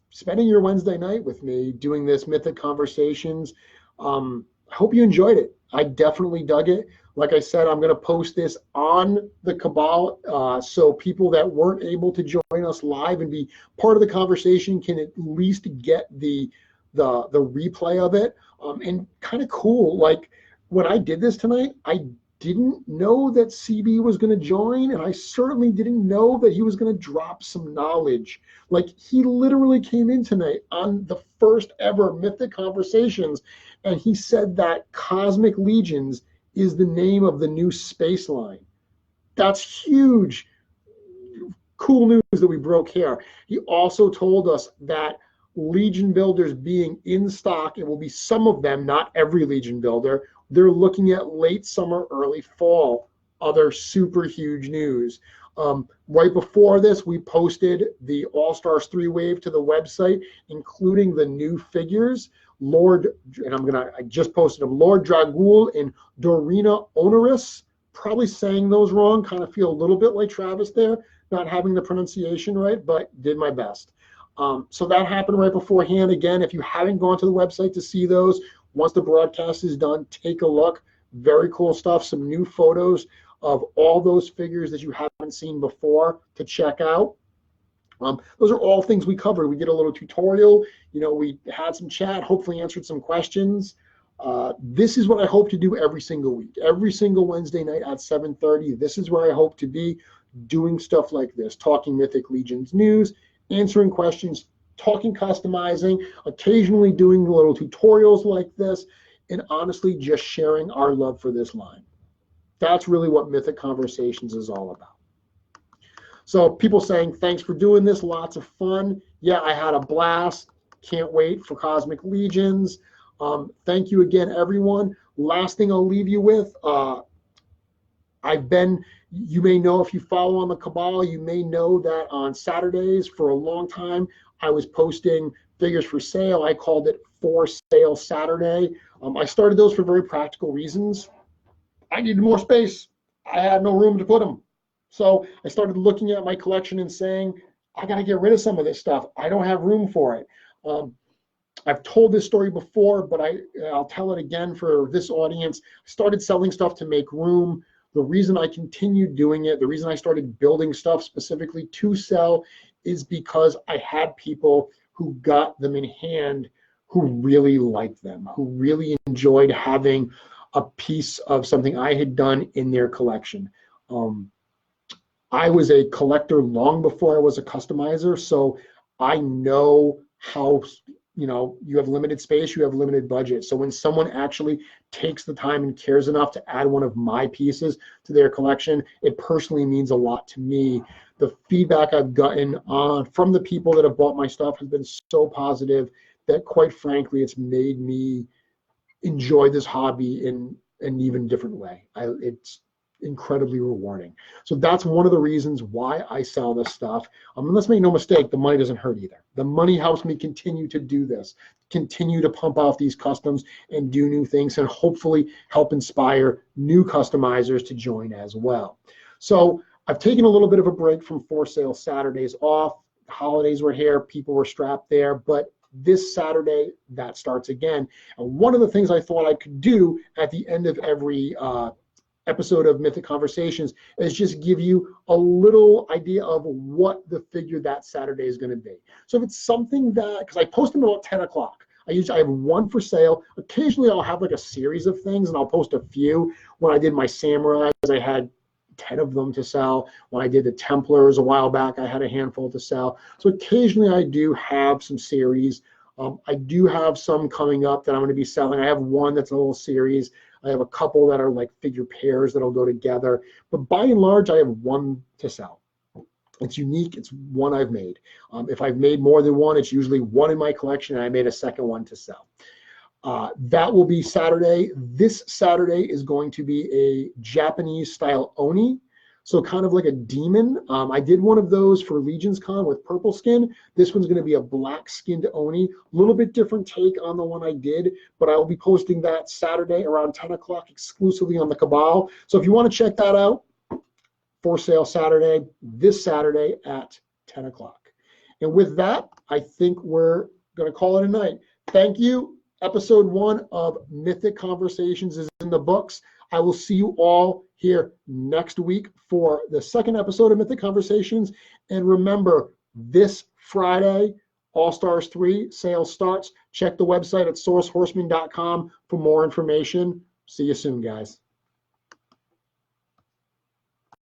spending your Wednesday night with me doing this Mythic Conversations. I hope you enjoyed it. I definitely dug it. Like I said, I'm going to post this on the Cabal, so people that weren't able to join us live and be part of the conversation can at least get the replay of it. And kind of cool, like when I did this tonight, I didn't know that CB was going to join, and I certainly didn't know that he was going to drop some knowledge. Like, he literally came in tonight on the first ever Mythic Conversations, and he said that Cosmic Legions is the name of the new space line. That's huge. Cool news that we broke here. He also told us that Legion builders being in stock, it will be some of them, not every Legion builder. They're looking at late summer, early fall. Other super huge news. Right before this, we posted the All-Stars 3 wave to the website, including the new figures. I just posted them, Lord Dragul and Dorina Onerous. Probably saying those wrong, kind of feel a little bit like Travis there, not having the pronunciation right, but did my best. So that happened right beforehand. Again, if you haven't gone to the website to see those, once the broadcast is done, take a look. Very cool stuff. Some new photos of all those figures that you haven't seen before to check out. Those are all things we covered. We did a little tutorial. We had some chat, hopefully answered some questions. This is what I hope to do every single week. Every single Wednesday night at 7:30. This is where I hope to be, doing stuff like this, talking Mythic Legions news, answering questions, talking customizing, occasionally doing little tutorials like this, and honestly just sharing our love for this line. That's really what Mythic Conversations is all about. So people saying, thanks for doing this, lots of fun. Yeah, I had a blast. Can't wait for Cosmic Legions. Thank you again, everyone. Last thing I'll leave you with, you may know if you follow on the Cabal, you may know that on Saturdays for a long time, I was posting figures for sale. I called it For Sale Saturday. I started those for very practical reasons. I needed more space. I had no room to put them. So I started looking at my collection and saying, I got to get rid of some of this stuff. I don't have room for it. I've told this story before, but I'll tell it again for this audience. I started selling stuff to make room. The reason I continued doing it, the reason I started building stuff specifically to sell, is because I had people who got them in hand who really liked them, who really enjoyed having a piece of something I had done in their collection. I was a collector long before I was a customizer, so I know how, you have limited space, you have limited budget. So when someone actually takes the time and cares enough to add one of my pieces to their collection, it personally means a lot to me. The feedback I've gotten from the people that have bought my stuff has been so positive that, quite frankly, it's made me enjoy this hobby in an even different way. It's incredibly rewarding. So that's one of the reasons why I sell this stuff. Let's make no mistake, the money doesn't hurt either. The money helps me continue to do this, continue to pump out these customs and do new things, and hopefully help inspire new customizers to join as well. So I've taken a little bit of a break from For Sale Saturdays off. The holidays were here, people were strapped there, but this Saturday, that starts again. And one of the things I thought I could do at the end of every episode of Mythic Conversations is just give you a little idea of what the figure that Saturday is going to be. So if it's something that, because I post them about 10 o'clock, I have one for sale. Occasionally I'll have like a series of things, and I'll post a few. When I did my Samurais, I had 10 of them to sell. When I did the Templars a while back, I had a handful to sell. So occasionally I do have some series. I do have some coming up that I'm going to be selling. I have one that's a little series. I have a couple that are like figure pairs that'll go together. But by and large, I have one to sell. It's unique. It's one I've made. If I've made more than one, it's usually one in my collection, and I made a second one to sell. That will be Saturday. This Saturday is going to be a Japanese style Oni. So kind of like a demon. I did one of those for Legions Con with purple skin. This one's going to be a black skinned Oni. A little bit different take on the one I did, but I will be posting that Saturday around 10 o'clock exclusively on the Cabal. So if you want to check that out, For Sale Saturday, this Saturday at 10 o'clock. And with that, I think we're going to call it a night. Thank you. Episode 1 of Mythic Conversations is in the books. I will see you all here next week for the second episode of Mythic Conversations. And remember, this Friday, All-Stars 3 sale starts. Check the website at sourcehorseman.com for more information. See you soon, guys.